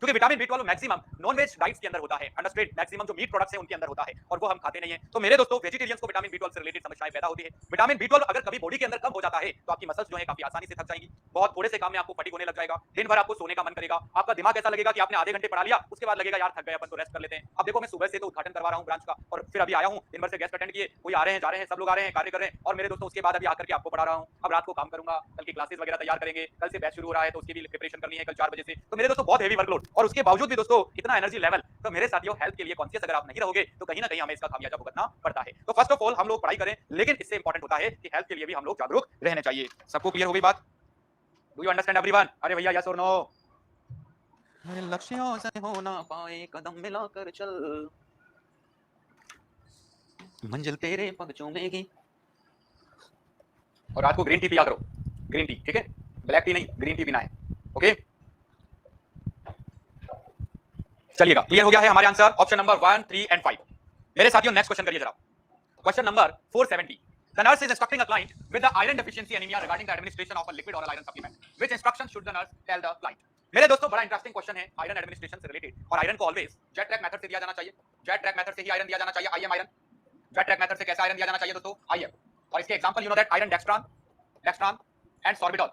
क्योंकि vitamin B12 maximum non veg diets के अंदर होता है, अंडरस्टैंड, मैक्सिमम जो मीट प्रोडक्ट्स हैं उनके अंदर होता है और वो हम खाते नहीं है। तो मेरे दोस्तों वेजिटेरियंस को विटामिन B12 से रिलेटेड समस्याएं पैदा होती है। विटामिन B12 अगर कभी बॉडी के अंदर कम हो जाता है तो आपकी मसल्स जो है काफी आसानी से थक जाएंगी, बहुत थोड़े से काम में आपको फटीग होने लग जाएगा, दिन भर आपको सोने का मन करेगा, आपका दिमाग ऐसा लगेगा कि आपने आधे घंटे पढ़ा लिया, उसके बाद लगेगा यार थक गए, अपन तो रेस्ट कर लेते हैं। अब देखो मैं सुबह से तो उद्घाटन करवा रहा हूं ब्रांच का और फिर अभी आया हूं, दिन भर से गेस्ट अटेंड किए, कोई आ रहे हैं जा रहे हैं, सब लोग आ रहे हैं, कार्य कर रहे हैं और मेरे दोस्तों उसके बाद अभी आकर के आपको पढ़ा रहा हूं। अब रात को काम करूंगा, कल की क्लासेस वगैरह तैयार करेंगे, कल से बैच शुरू हो रहा है तो उसकी भी प्रिपरेशन करनी है कल 4 बजे से। तो मेरे दोस्तों बहुत हेवी वर्कलोड और उसके बावजूद भी दोस्तों इतना एनर्जी लेवल। तो मेरे साथियों हेल्थ के लिए कॉन्शियस अगर आप नहीं रहोगे तो कहीं ना कहीं हमें इसका खामियाजा भुगतना पड़ता है। तो फर्स्ट ऑफ ऑल हम लोग पढ़ाई करें, लेकिन इससे इंपॉर्टेंट होता है कि हेल्थ के लिए भी हम लोग जागरूक रहने चाहिए। सबको क्लियर हो गई बात? Do you understand everyone? अरे भैया यस और नो? लक्ष्यों से हो ना पाए कदम मिलाकर चल, मंजिल तेरे पग चूमेगी। और रात को ग्रीन टी पिया करो, ग्रीन टी, ठीक है? ब्लैक टी नहीं, ग्रीन टी पीना है, ओके? चलिएगा, क्लियर हो गया है हमारे आंसर ऑप्शन नंबर 1, 3 एंड 5। मेरे साथियों नेक्स्ट क्वेश्चन करिए जरा, question number 470। The nurse is instructing a client with the iron deficiency anemia regarding the administration of a liquid oral iron supplement. Which instruction should the nurse tell the client? मेरे दोस्तों बड़ा इंटरेस्टिंग क्वेश्चन है आयरन एडमिनिस्ट्रेशन से रिलेटेड, और आयरन को ऑलवेज जेट ट्रैक मेथड से दिया जाना चाहिए। जेट ट्रैक मेथड से ही आयरन दिया जाना चाहिए, IM iron. Z track method से कैसा आयरन दिया जाना चाहिए दोस्तों? आईएम। और इसके example you know that iron dextran, dextran and sorbitol,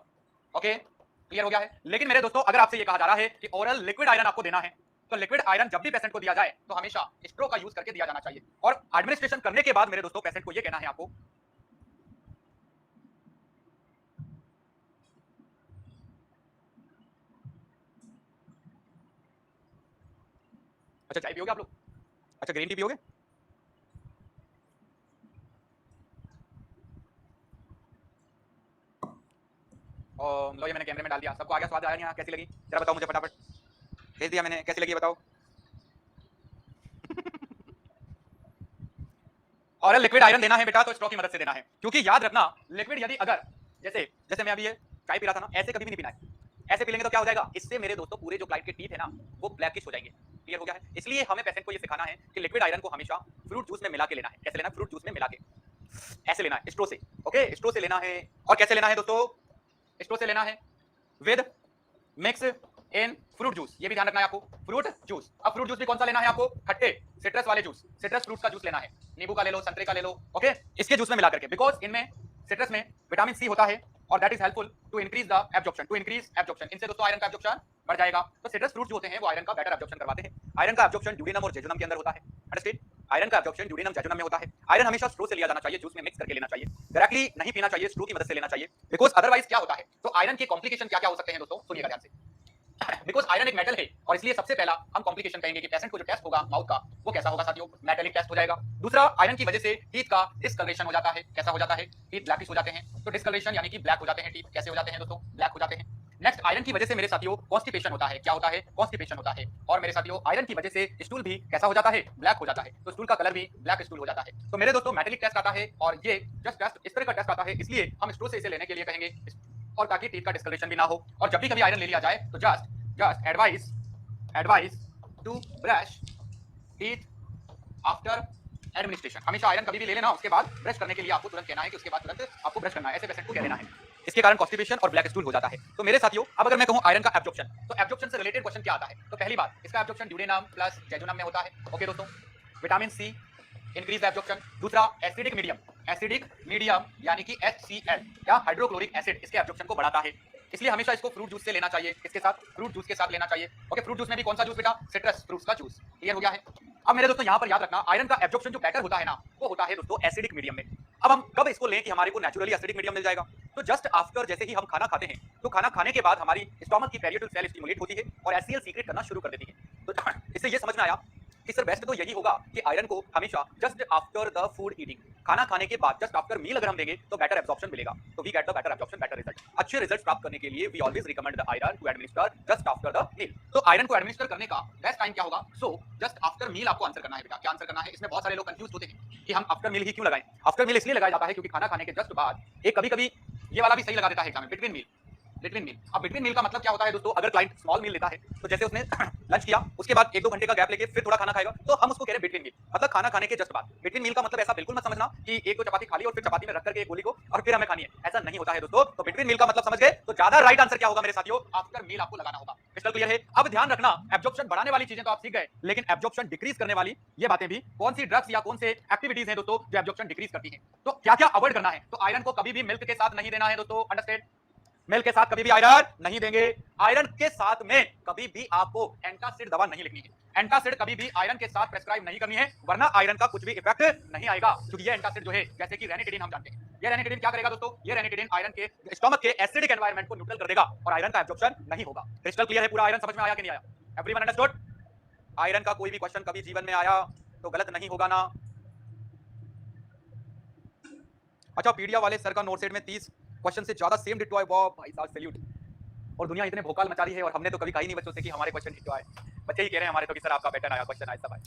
okay? Clear हो गया है? लेकिन मेरे दोस्तों अगर आपसे ये कहा जा रहा है कि ओरल लिक्विड आयरन आपको देना है, तो लिक्विड आयरन जब भी पेशेंट को दिया जाए तो हमेशा स्ट्रो का यूज करके दिया जाना चाहिए। और एडमिनिस्ट्रेशन करने के बाद मेरे दोस्तों पेशेंट को ये कहना है आपको, अच्छा चाय पियोगे आप लोग? अच्छा ग्रीन टी पियोगे? और लो ये मैंने कैमरे में डाल दिया, सबको आ गया, स्वाद आया नहीं? कैसी लगी जरा बताओ मुझे फटाफट, भेज दिया मैंने, कैसी लगी बताओ? और लिक्विड आयरन देना है बेटा तो स्ट्रो की मदद से देना है, क्योंकि याद रखना लिक्विड यदि अगर जैसे जैसे मैं अभी ये चाय पी रहा था ना, ऐसे कभी भी नहीं पीना है। ऐसे पी लेंगे तो क्या हो जाएगा, इससे मेरे दोस्तों पूरे जो क्लाइंट के टीथ है ना वो ब्लैकिश हो जाएंगे। क्लियर हो गया है? इसलिए हमें पेशेंट को ये सिखाना है कि लिक्विड आयरन को हमेशा फ्रूट जूस में मिला के लेना है। कैसे लेना है? फ्रूट जूस में मिला के ऐसे लेना है, स्ट्रो से, ओके? स्ट्रो से लेना है। और कैसे लेना है दोस्तों? स्ट्रो से लेना है with mix in fruit juice, ये भी ध्यान रखना है आपको, फ्रूट जूस। अब फ्रूट जूस भी कौन सा लेना है आपको? खट्टे सिट्रस वाले जूस, सिट्रस फ्रूट्स का जूस लेना है, नींबू का ले लो, संतरे का ले लो, ओके? इसके जूस में मिला करके, बिकॉज इनमें सिट्रस में विटामिन सी होता है और that is helpful to increase the absorption, to increase absorption. इनसे दोस्तों आयरन का एब्जॉर्प्शन बढ़ जाएगा। तो सिट्रस फ्रूट्स जो होते हैं वो आयरन का बेटर एब्जॉर्प्शन करवाते हैं। आयरन का एब्जॉर्प्शन ड्यूडेनम और जेजुनम के अंदर होता है, अंडरस्टैंड? आयरन का एब्जॉर्प्शन ड्यूडेनम जेजुनम में होता है। आयरन हमेशा स्ट्रो से लिया जाना चाहिए, जूस में मिक्स करके लेना चाहिए, डायरेक्टली नहीं पीना चाहिए, स्ट्रो की मदद से लेना चाहिए, बिकॉज अदरवाइज क्या होता है? तो आयरन के कॉम्प्लिकेशन क्या क्या हो सकते हैं दोस्तों, सुनिएगा ध्यान से। बिकॉज आयरन एक मेटल है और इसलिए सबसे पहला हम कॉम्प्लिकेशन कहेंगे कि पेशेंट को जो टेस्ट होगा माउथ का वो कैसा होगा साथियों? मेटेलिक टेस्ट हो जाएगा। दूसरा, आयरन की वजह से टीथ का डिस्कलरेशन हो जाता है। कैसा हो जाता है? टीथ ब्लैकिश हो जाते हैं। तो डिस्कलरेशन यानी कि ब्लैक हो जाते हैं टीथ। कैसे हो जाते हैं दोस्तों? ब्लैक हो जाते हैं। नेक्स्ट, आयरन की वजह से मेरे साथियों कॉन्स्टिपेशन होता है। क्या होता है? कॉन्स्टिपेशन होता है। और मेरे साथियों आयरन की वजह से स्टूल भी कैसा हो जाता है? ब्लैक हो जाता है। तो स्टूल का कलर भी ब्लैक स्टूल हो जाता है। तो मेरे दोस्तों मेटेलिक टेस्ट आता है और ये जस्ट टेस्ट इस तरह का टेस्ट आता है, इसलिए हम स्टूल से इसे लेने के लिए कहेंगे, और ताकि टीथ का डिस्कलरेशन भी ना हो। और जब भी कभी आयरन ले लिया जाए तो just advise to brush teeth after administration। हमेशा आयरन कभी भी ले लेना, उसके बाद ब्रश करने के लिए आपको तुरंत कहना है कि उसके बाद तुरंत आपको ब्रश करना है, ऐसे पेशेंट को कह देना है। इसके कारण कॉन्स्टिपेशन और ब्लैक स्टूल हो जाता है। तो मेरे साथियों अब अगर मैं कहूं आयरन का एब्जॉर्प्शन, तो एब्जॉर्प्शन से रिलेटेड क्वेश्चन क्या आता है? तो पहली बात, इसका एब्जॉर्प्शन ड्यूडेनम प्लस जेजुनम में होता है, ओके दोस्तों? Vitamin C increase absorption. दूसरा, एसिडिक मीडियम यानी कि HCl या हाइड्रोक्लोरिक एसिड इसके एब्जॉर्प्शन को बढ़ाता है, इसलिए हमेशा इसको फ्रूट जूस से लेना चाहिए। किसके साथ? फ्रूट जूस के साथ लेना चाहिए, ओके? फ्रूट जूस में भी कौन सा जूस बेटा? सिट्रस फ्रूट्स का जूस। क्लियर हो गया है? अब मेरे दोस्तों यहाँ पर याद रखना, आयरन का एब्जॉर्प्शन जो बेटर होता है ना वो होता है दोस्तों एसिडिक मीडियम में। अब हम कब इसको लें कि हमारे को नेचुरली एसिडिक मीडियम मिल जाएगा? तो जस्ट आफ्टर जैसे ही हम खाना खाते हैं, तो खाना खाने के बाद हमारी स्टमक की पेरियोटल सेल स्टिमुलेट होती है और HCl सीक्रेट करना शुरू कर देती है। तो इससे ये समझ में आया कि सर बेस्ट तो यही होगा कि आयरन को हमेशा just after the food eating, खाना खाने के बाद जस्ट आफ्टर मील अगर हम देंगे तो बेटर एब्जॉर्प्शन मिलेगा, तो we get the better absorption, better result. अच्छे रिजल्ट प्राप्त करने के लिए we always recommend the iron to administer just after the meal. तो आयरन को एडमिनिस्टर करने का बेस्ट टाइम क्या होगा? सो जस्ट आफ्टर मील आपको आंसर करना है बेटा। क्या आंसर करना है? इसमें बहुत सारे लोग कंफ्यूज होते हैं कि हम आफ्टर मील ही क्यों लगाएं। आफ्टर मील इसलिए लगाया जाता है क्योंकि खाना खाने के जस्ट बाद एक कभी कभी ये वाला भी सही लगा देता है एग्जाम में, बिटवीन मील। बिटवीन मील, अब बिटवीन मील का मतलब क्या होता है दोस्तों? अगर क्लाइंट स्मॉल मील लेता है तो जैसे उसने लंच किया उसके बाद 1-2 घंटे का गैप लेके फिर थोड़ा खाना खाएगा, तो हम उसको कह रहे हैं बिटवीन मील, मतलब खाना खाने के जस्ट बाद। बिटवीन मील का मतलब ऐसा बिल्कुल मत समझना कि 1-2 चपाती खा ली और फिर चपाती में रख करके एक गोली को और फिर हमें खानी है, ऐसा नहीं होता है दोस्तों। तो बिटवीन मील का मतलब समझ गए? तो ज्यादा राइट आंसर क्या होगा मेरे साथियों? आफ्टर मील आपको लगाना होगा। क्रिस्टल क्लियर है? अब ध्यान रखना, एब्जॉर्प्शन बढ़ाने वाली चीजें तो आप सीख गए, लेकिन एब्जॉर्प्शन डिक्रीज करने वाली ये बातें भी, कौन सी ड्रग्स या कौन से एक्टिविटीज हैं दोस्तों जो एब्जॉर्प्शन डिक्रीज करती हैं, तो क्या क्या अवॉइड करना है? तो आयरन को कभी भी मिल्क के साथ नहीं देना है दोस्तों, अंडरस्टैंड? मिल्क के साथ कभी भी आयरन नहीं देंगे। आयरन के साथ में कभी भी आपको एंटासिड दवा नहीं लिखनी है। एंटासिड कभी भी आयरन के साथ प्रेस्क्राइब नहीं करनी है, वरना आयरन का कुछ भी इफेक्ट नहीं आएगा। क्योंकि ये एंटासिड जो है, जैसे कि रेनिटिडिन हम जानते हैं, ये रेनिटिडिन क्या करेगा दोस्तों? ये रेनिटिडिन आयरन के स्टमक के एसिडिक एनवायरनमेंट को न्यूट्रल कर देगा और आयरन का एब्जॉर्प्शन नहीं होगा। क्रिस्टल क्लियर है? पूरा आयरन समझ में आया कि नहीं आया? Everyone understood? आयरन का कोई भी क्वेश्चन कभी जीवन में आया तो गलत नहीं होगा ना? अच्छा, पीडिया वाले सर का नोट सेट में 30 क्वेश्चन से ज्यादा सेम डिट्टो आए, वाह भाई साहब सैल्यूट। और दुनिया इतने भोकाल मचा रही है और हमने तो कभी कहा ही नहीं बच्चों से कि हमारे क्वेश्चन डिट्टो आए। बच्चे ही कह रहे हैं हमारे तो कि सर आपका पैटर्न आया, क्वेश्चन आया, सब आए।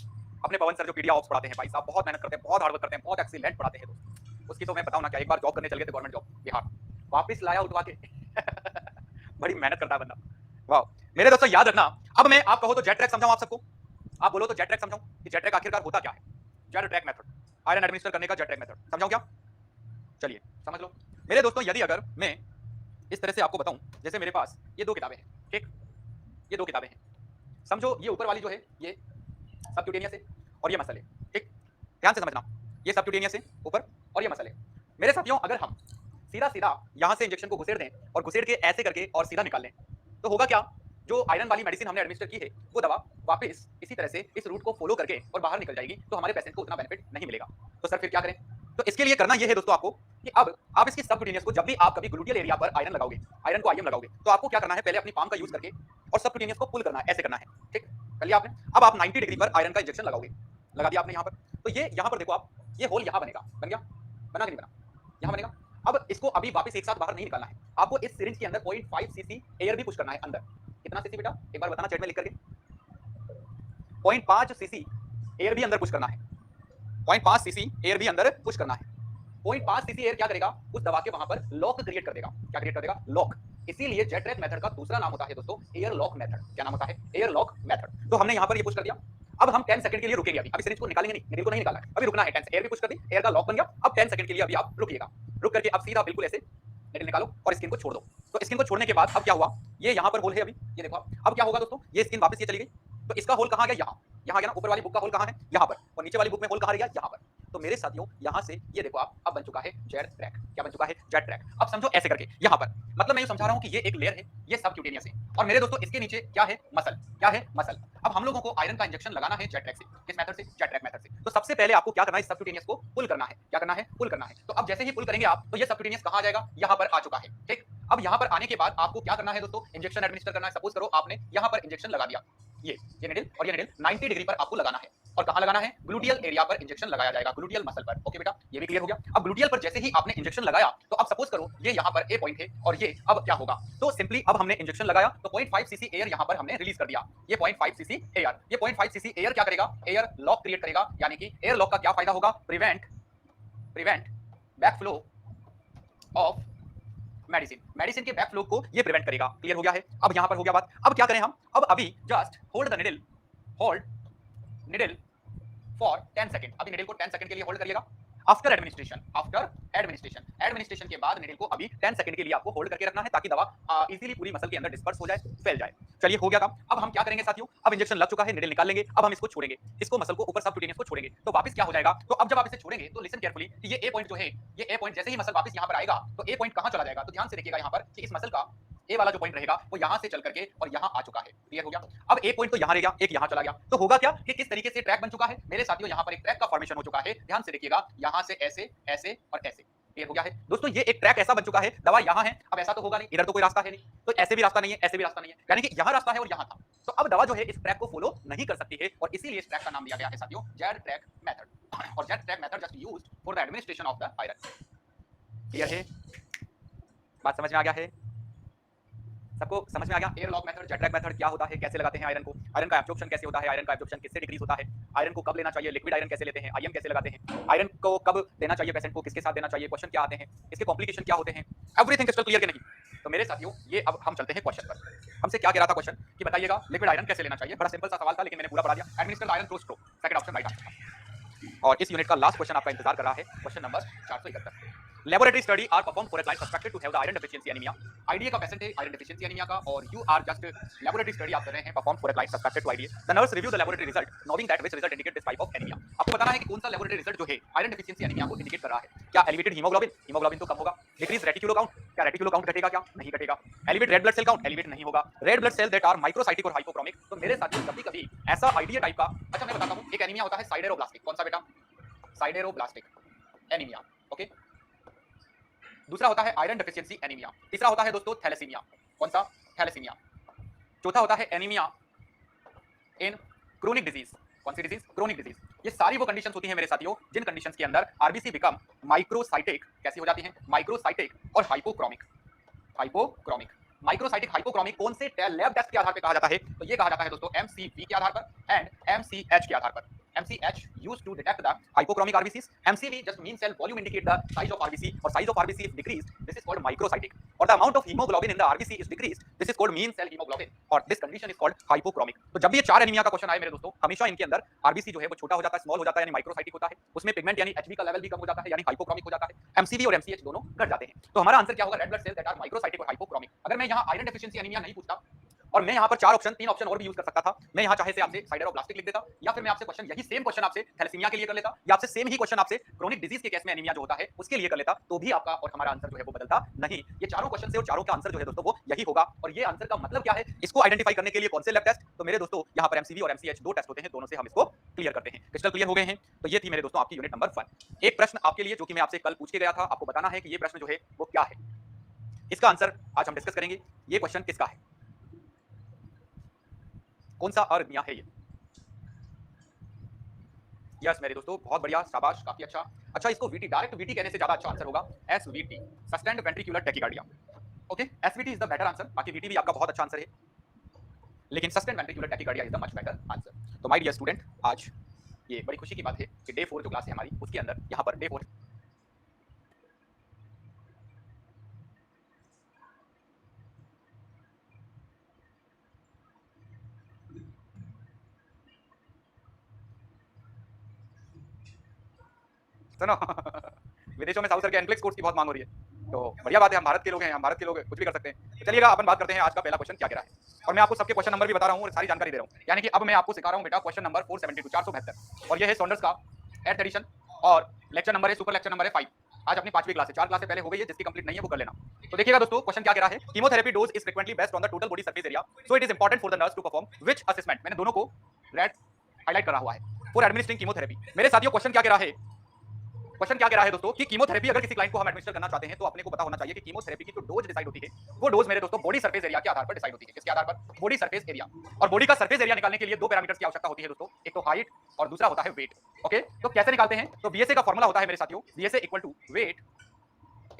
अपने पवन सर जो पीडिया ऑप्स पढ़ाते हैं भाई साहब, बहुत मेहनत करते हैं, बहुत हार्ड वर्क करते हैं, बहुत एक्सीलेंट पढ़ाते हैं दोस्त। उसकी तो मैं बताऊं ना क्या, एक बार जॉब करने चल गए थे गवर्नमेंट जॉब बिहार, वापस लाया उठवा के बड़ी मेहनत करता है बंदा, वाह। मेरे दोस्तों याद रखना, अब मैं आप कहो तो जेट ट्रैक समझाऊं आप सबको, आप बोलो तो जेट ट्रैक समझाऊं कि जेट ट्रैक आखिरकार होता क्या है? Jet track method, iron administer करने का जेट ट्रैक मेथड समझाऊं क्या? चलिए समझ लो। मेरे दोस्तों यदि अगर मैं इस तरह से आपको बताऊं, जैसे मेरे पास ये 2 किताबें हैं, ठीक, ये 2 किताबें हैं, समझो ये ऊपर वाली जो है ये सबक्यूटेनियस है और ये मसल है, ठीक, ध्यान से समझना, ये सबक्यूटेनियस है ऊपर और ये मसल है। मेरे साथियों अगर हम सीधा सीधा यहां से इंजेक्शन को घुसेड़ दें और घुसेड़ के ऐसे करके और सीधा निकाल लें, तो होगा क्या? जो आयरन वाली मेडिसिन हमने एडमिनिस्टर की है वो दवा वापस इसी तरह से इस रूट को फॉलो करके और बाहर निकल जाएगी, तो हमारे पेशेंट को उतना बेनिफिट नहीं मिलेगा। तो सर फिर क्या करें? तो इसके लिए करना ये है दोस्तों आपको कि अब आप इसकी सबक्यूटेनियस को, जब भी आप कभी ग्लूटियल एरिया पर आयरन लगाओगे, आयरन को आईएम लगाओगे, तो आपको क्या करना है? पहले अपनी पाम का यूज करके और सबक्यूटेनियस को पुल करना है, ऐसे करना है, ठीक, कर लिया आपने। अब आप 90 डिग्री पर आयरन का इंजेक्शन लगाओगे, लगा दिया आपने यहाँ पर, तो ये यहाँ पर देखो आप, ये होल यहाँ बनेगा, बन गया, बना कि नहीं बना? यहाँ बनेगा। अब इसको अभी वापस एक साथ बाहर नहीं निकालना है, आपको इस सिरिंज के अंदर 0.5 सीसी एयर भी पुश करना है अंदर। कितना सीसी बेटा? एक बार बताना चैट में लिख करके। 0.5 सीसी एयर भी अंदर पुश करना है, 0.5 सीसी एयर भी अंदर पुश करना है। 0.5 सीसी एयर क्या करेगा? उस दवा के वहां पर लॉक क्रिएट कर देगा। क्या क्रिएट कर देगा? लॉक। इसीलिए जेट ट्रैक मेथड का दूसरा नाम होता है दोस्तों एयर लॉक मेथड। क्या नाम होता है? Air lock method. तो हमने यहां पर ये पुश कर दिया, अब हम 10 सेकंड के लिए रुकेंगे। अभी सिरिंज को निकालेंगे नहीं, निडल को नहीं निकालना है, अभी रुकना है। 10 एयर भी पुश कर दी, एयर का लॉक बन गया, अब 10 सेकंड के लिए अभी आप रुकिएगा। रुक करके अब सीधा बिल्कुल ऐसे निडल निकालो और स्किन को छोड़ दो। तो स्किन को छोड़ने के बाद अब क्या हुआ? ये यहां पर होल है अभी, ये देखो आप। अब क्या होगा दोस्तों? ये स्किन वापस ये चली गई, तो इसका होल कहां गया? यहां गया ना। ऊपर वाली बुक का होल कहां है? यहां पर। और नीचे वाली बुक में होल कहां रह गया? यहां पर। तो मेरे साथियों यहां से ये देखो आप, अब बन चुका है जेट ट्रैक। क्या बन चुका है? Jet track. अब समझो ऐसे करके यहां पर, मतलब मैं ये समझा रहा हूं कि ये एक लेयर है, ये सबक्यूटेनियस है, और मेरे दोस्तों इसके नीचे क्या है? मसल। क्या है? मसल। अब हम लोगों को आयरन का इंजेक्शन लगाना है जेट ट्रैक से। किस मेथड से? जेट ट्रैक मेथड से। तो सबसे पहले आपको क्या करना है? सबक्यूटेनियस को पुल करना है। क्या करना है? पुल करना है। तो अब जैसे ही पुल करेंगे आप, तो ये सबक्यूटेनियस कहां आ जाएगा? यहां पर आ चुका है, ठीक। अब यहां पर आने के बाद आपको क्या करना है दोस्तों? इंजेक्शन एडमिनिस्टर करना है। सपोज करो आपने यहां पर इंजेक्शन लगा दिया, ये निडल और ये निडल 90 डिग्री पर आपको लगाना है। और कहां लगाना है? ग्लूटियल एरिया पर इंजेक्शन लगाया जाएगा, ग्लूटियल मसल पर। ओके बेटा, ये भी क्लियर हो गया। अब ग्लूटियल पर जैसे ही आपने इंजेक्शन लगाया, तो अब सपोज करो ये यहां पर ए पॉइंट है और ये अब क्या होगा? तो सिंपली अब हमने इंजेक्शन लगाया तो 0.5 सीसी एयर यहां पर हमने रिलीज कर दिया। ये 0.5 सीसी एयर, ये 0.5 सीसी एयर क्या करेगा? एयर लॉक क्रिएट करेगा। यानी कि एयर लॉक का क्या फायदा होगा? प्रिवेंट बैकफ्लो ऑफ मेडिसिन के बैकफ्लो को ये प्रिवेंट करेगा। क्लियर हो गया है? अब यहां पर हो गया बात। अब क्या करें हम? अब अभी just hold the needle for 10 second. अभी निडल को 10 सेकंड के लिए होल्ड करिएगा। आफ्टर एडमिनिस्ट्रेशन के बाद निडल को अभी 10 सेकंड के लिए आपको होल्ड करके रखना है, ताकि दवा इजीली पूरी मसल के अंदर डिस्पर्स हो जाए, फैल जाए। चलिए हो गया काम। अब हम क्या करेंगे साथियों? अब इंजेक्शन लग चुका है, निडल निकाल लेंगे। अब हम इसको छोड़ेंगे, इसको मसल को ऊपर सबक्यूटेनियस को छोड़ेंगे, तो वापस क्या हो जाएगा? तो अब जब आप इसे छोड़ेंगे तो लिसन केयरफुली कि ये ए पॉइंट जो है, ये ए पॉइंट जैसे ही मसल वापस यहां पर आएगा, तो ए पॉइंट कहां चला जाएगा? तो ध्यान से देखिएगा यहां पर कि इस मसल का ए वाला जो पॉइंट रहेगा वो यहां से चल करके और यहां आ चुका है। क्लियर हो गया? अब एक पॉइंट तो यहां रह गया, एक यहां चला गया, तो होगा क्या कि किस तरीके से ट्रैक बन चुका है मेरे साथियों? यहां पर एक ट्रैक का फॉर्मेशन हो चुका है। ध्यान से देखिएगा, यहां से ऐसे, ऐसे और ऐसे। क्लियर हो गया है दोस्तों? ये एक ट्रैक ऐसा बन चुका है, दवा यहां है, अब ऐसा तो होगा नहीं, इधर तो कोई रास्ता है नहीं, तो ऐसे भी रास्ता नहीं है, ऐसे भी रास्ता नहीं है, यानी कि यहां रास्ता है और यहां था। तो अब दवा जो है इस ट्रैक को फॉलो नहीं कर सकती है और इसीलिए इस ट्रैक का नाम दिया गया है साथियों जेड ट्रैक मेथड। और Z track method just used for the administration of the iron. Clear है? बात समझ में आ गया है? सबको समझ में आ गया? Airlock method, jet track method क्या होता है, कैसे लगाते हैं आयरन को, आयरन का एब्जॉर्प्शन कैसे होता है, आयरन का एब्जॉर्प्शन किससे डिक्रीज होता है, आयरन को कब लेना चाहिए, लिक्विड आयरन कैसे लेते हैं, आईएम कैसे लगाते हैं, आयरन को कब देना चाहिए पेशेंट को, किसके साथ देना चाहिए, क्वेश्चन क्या आते हैं, इसके कॉम्प्लिकेशन क्या होते हैं, एवरीथिंग क्रिस्टल क्लियर कि नहीं? तो मेरे साथियों ये अब हम चलते हैं क्वेश्चन पर। हमसे क्या कह रहा था क्वेश्चन कि बताइएगा लिक्विड आयरन कैसे लेना चाहिए। बड़ा सिंपल सा सवाल था लेकिन मैंने पूरा पढ़ा दिया। Administered iron through stroke, second option right answer. और इस यूनिट का लास्ट क्वेश्चन आपका इंतजार कर रहा है, question number 471। Laboratory study are performed for a client suspected to have the iron deficiency anemia. IDA का पेशेंट है iron deficiency anemia का और you are just laboratory study आप कर रहे हैं performed for a client suspected to IDA. The nurse review the laboratory result, knowing that which result indicate this type of anemia. आपको बताना है कि कौन सा laboratory result जो है iron deficiency anemia को indicate कर रहा है। क्या elevated hemoglobin, hemoglobin तो कम होगा। Decreased reticulo count, क्या reticulo count घटेगा क्या? नहीं घटेगा। Elevate red blood cell count, elevate नहीं होगा। Red blood cell that are microcytic और hypochromic। तो मेरे साथियों कभी-कभी ऐसा IDA टाइप का, अच्छा मैं बताता हूँ, एक एनीमिया होता है साइडेरोब्लास्टिक। कौन सा बेटा? साइडेरोब्लास्टिक एनीमिया। ओके, दूसरा होता है आयरन डेफिशिएंसी एनीमिया, तीसरा होता है दोस्तों थैलेसीमिया। कौन सा? थैलेसीमिया। चौथा होता है एनीमिया इन क्रोनिक डिजीज। कौन सी डिजीज? Chronic disease. ये सारी वो कंडीशंस होती हैं मेरे साथियों जिन कंडीशंस के अंदर आरबीसी बिकम माइक्रोसाइटिक, कैसी हो जाती हैं? माइक्रोसाइटिक और हाइपोक्रोमिक। हाइपोक्रोमिक, माइक्रोसाइटिक, हाइपोक्रोमिक कौन से लैब टेस्ट के आधार पर कहा जाता है? तो ये कहा जाता है दोस्तों एमसीवी के आधार पर एंड एमसीएच के आधार पर। MCH used to detect the hypochromic RBCs. MCV just mean cell volume indicate the size of RBC or size of RBC is decreased. This is called microcytic. Or the amount of hemoglobin in the RBC is decreased. This is called mean cell hemoglobin. और this condition is called hypochromic. तो जब भी ये चार एनीमिया का क्वेश्चन आए मेरे दोस्तों, हमेशा इनके अंदर आरबीसी जो है वो छोटा हो जाता है, स्मॉल हो जाता है, यानी माइक्रोसाइटिक होता है। उसमें पिगमेंट यानी एचबी का लेवल भी कम हो जाता है, यानी हाइपोक्रोमिक हो जाता है। एमसीवी और एमसीएच दोनों घट जाते हैं। तो हमारा आंसर क्या होगा? Red blood cell that are microcytic और हाइपोक्रोमिक। अगर मैं यहाँ आयरन डेफिशिएंसी एनीमिया नहीं पूछता और मैं यहाँ पर तीन ऑप्शन और भी यूज कर सकता था। मैं यहाँ चाहे से आपसे साइडेरोब्लास्टिक लिख देता, या फिर मैं आपसे क्वेश्चन यही सेम क्वेश्चन आपसे थैलेसीमिया के लिए कर लेता, या आपसे सेम ही क्वेश्चन आपसे क्रोनिक डिजीज के केस में एनीमिया जो होता है उसके लिए कर लेता, तो भी आपका और हमारा आंसर जो है वो बदलता नहीं। ये चारों क्वेश्चन से और चारों का आंसर जो है दोस्तों वो यही होगा। और ये आंसर का मतलब क्या है, इसको आइडेंटिफाई करने के लिए कौन से लैब टेस्ट? तो मेरे दोस्तों यहाँ पर एमसीवी और एमसीएच दो टेस्ट होते हैं, दोनों से हम इसको क्लियर करते हैं। क्रिस्टल क्लियर हो गए हैं? तो ये थी मेरे दोस्तों आपकी यूनिट नंबर 1। एक प्रश्न आपके लिए जो कि मैं आपसे कल पूछ के गया था, आपको बताना है कि ये प्रश्न जो है वो क्या है। इसका आंसर आज हम डिस्कस करेंगे। ये क्वेश्चन किसका है? कौन सा अर्निया है ये? यस मेरे दोस्तों, बहुत बढ़िया, शाबाश, काफी अच्छा। अच्छा, इसको वीटी, डायरेक्ट वीटी कहने से ज्यादा अच्छा आंसर होगा SVT, sustained ventricular tachycardia. Okay, SVT is the better answer, बाकी वीटी भी आपका बहुत अच्छा आंसर है, लेकिन sustained ventricular tachycardia is the much better answer. तो माय डियर स्टूडेंट, आज ये बड़ी खुशी की बात है कि डे 4 जो क्लास है हमारी, उसके अंदर यहाँ पर डे 4 सुनो विदेशों में साउथ सर के एनक्लेक्स कोर्स की बहुत मांग हो रही है, तो बढ़िया बात है, हम भारत के लोग हैं, हम भारत के लोग कुछ भी कर सकते हैं। तो चलिएगा अपन बात करते हैं आज का पहला क्वेश्चन क्या कह रहा है। और मैं आपको सबके क्वेश्चन नंबर भी बता रहा हूँ और सारी जानकारी दे रहा हूँ, यानी कि अब मैं आपको सिखा रहा हूँ बेटा क्वेश्चन नंबर 472, 472, और ये है सॉन्डर्स का 8th एडिशन और लेक्चर नंबर है, सुपर लेक्चर नंबर है 5। आज अपनी 5वीं क्लास है, 4 क्लासें पहले हो गई है, जिसकी कंप्लीट नहीं है वो कर लेना। तो देखिएगा दोस्तों क्वेश्चन क्या कह रहा है, chemotherapy dose is frequently based on the total body surface area, so it is important for the nurse to perform which assessment. मैंने दोनों को रेड हाईलाइट करा हुआ है फॉर एडमिनिस्ट्रिंग कीमोथेरेपी। मेरे साथियों क्वेश्चन क्या कह रहा है, क्वेश्चन क्या कह रहा है दोस्तों कि कीमोथेरेपी अगर किसी क्लाइंट को हम एडमिनिस्टर करना चाहते हैं तो अपने को पता होना चाहिए कि कीमोथेरेपी की जो डोज डिसाइड होती है वो डोज मेरे दोस्तों बॉडी सरफेस एरिया के आधार पर डिसाइड होती है। किसके आधार पर? Body surface area. और बॉडी का सरफेस एरिया निकालने के लिए दो पैरामीटर्स की आवश्यकता होती है दोस्तों, एक तो हाइट और दूसरा होता है वेट। ओके, तो कैसे निकालते हैं? तो बीएसए का फॉर्मूला होता है मेरे साथियों, BSA equal to weight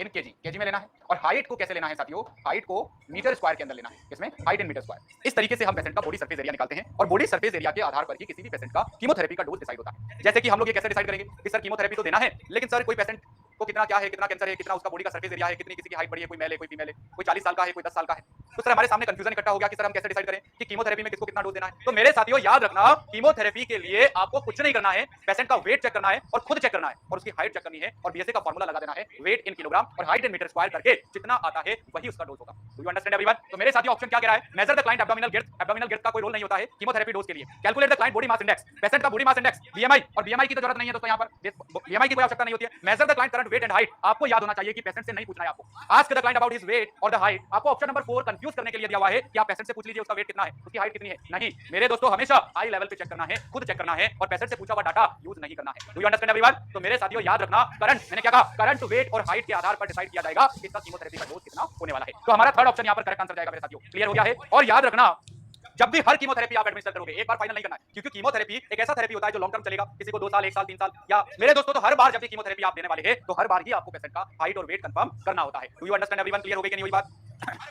in KG, KG में लेना है, और हाइट को कैसे लेना है साथियों? हाइट को मीटर स्क्वायर के अंदर लेना है, इसमें हाइट इन मीटर स्क्वायर। इस तरीके से हम पेशेंट का बॉडी सरफेस एरिया निकालते हैं और बॉडी सरफेस एरिया के आधार पर ही किसी भी पेशेंट का कीमोथेरेपी का डोज डिसाइड होता है। जैसे कि हम लोग ये कैसे डिसाइड करेंगे कि सर कीमोथेरेपी तो देना है, लेकिन सर कोई पेशेंट को कितना क्या है, कितना कैंसर है, कितना उसका बॉडी का सरफेस एरिया है, कितनी किसी की हाइट बड़ी है, कोई मेल है, कोई फीमेल है, कोई 40 साल का है, कोई 10 साल का है, तो सर हमारे सामने कंफ्यूजन इकट्ठा हो गया कि सर हम कैसे डिसाइड करें कि कीमोथेरेपी में किसको कितना डोज देना है। तो मेरे साथियों याद रखना, कीमोथेरेपी के लिए आपको कुछ नहीं करना है, पेशेंट का वेट चेक करना है और खुद चेक करना है और उसकी हाइट चेक करनी है और बीएसए का फॉर्मूला लगा देना है, वेट इन किलोग्राम और हाइट इन मीटर स्क्वायर करके जितना आता है वही उसका डोज होगा। Do you understand everyone? तो मेरे साथियों ऑप्शन क्या कह रहा है, measure the client abdominal girth. Abdominal girth का कोई रोल नहीं होता है कीमोथेरेपी डोज के लिए। Calculate the client body mass index, patient का बॉडी मास इंडेक्स, बीएमआई, और बीएमआई की तो जरूरत नहीं है दोस्तों, यहाँ पर बीएमआई की कोई आवश्यकता नहीं होती है। Measure the client current weight and height, आपको याद होना चाहिए कि पेशेंट से नहीं पूछना है आपको। Ask the client about his weight और द हाइट, आपको ऑप्शन नंबर 4 कंफ्यूज करने के लिए दिया हुआ है कि आप पेशेंट से पूछ लीजिए उसका वेट कितना है, उसकी हाइट कितनी है। नहीं मेरे दोस्तों, हमेशा हाई लेवल पे चेक करना है, खुद चेक करना है और पेशेंट से पूछा हुआ डाटा यूज नहीं करना है। Do you understand everyone? तो मेरे साथियों याद रखना, करंट, मैंने क्या कहा, करंट वेट और हाइट के आधार पर डिसाइड किया जाएगा इसका कीमोथेरेपी का डोज कितना होने वाला है। तो हमारा थर्ड ऑप्शन यहाँ पर करेक्ट आंसर जाएगा मेरे साथियों। क्लियर हो गया है? और याद रखना जब भी हर कीमोथेरेपी आप एडमिनिस्टर करोगे, एक बार फाइनल नहीं करना है, क्योंकि कीमोथेरेपी एक ऐसा थेरेपी होता है जो लॉन्ग टर्म चलेगा, किसी को 2 साल, 1 साल, 3 साल, या मेरे दोस्तों तो हर बार जब भी कीमोथेरेपी आप देने वाले हैं तो हर बार ही आपको पेशेंट का हाइट और वेट कंफर्म करना होता है। Do you understand everyone? Clear हो गई कि नहीं हुई बात?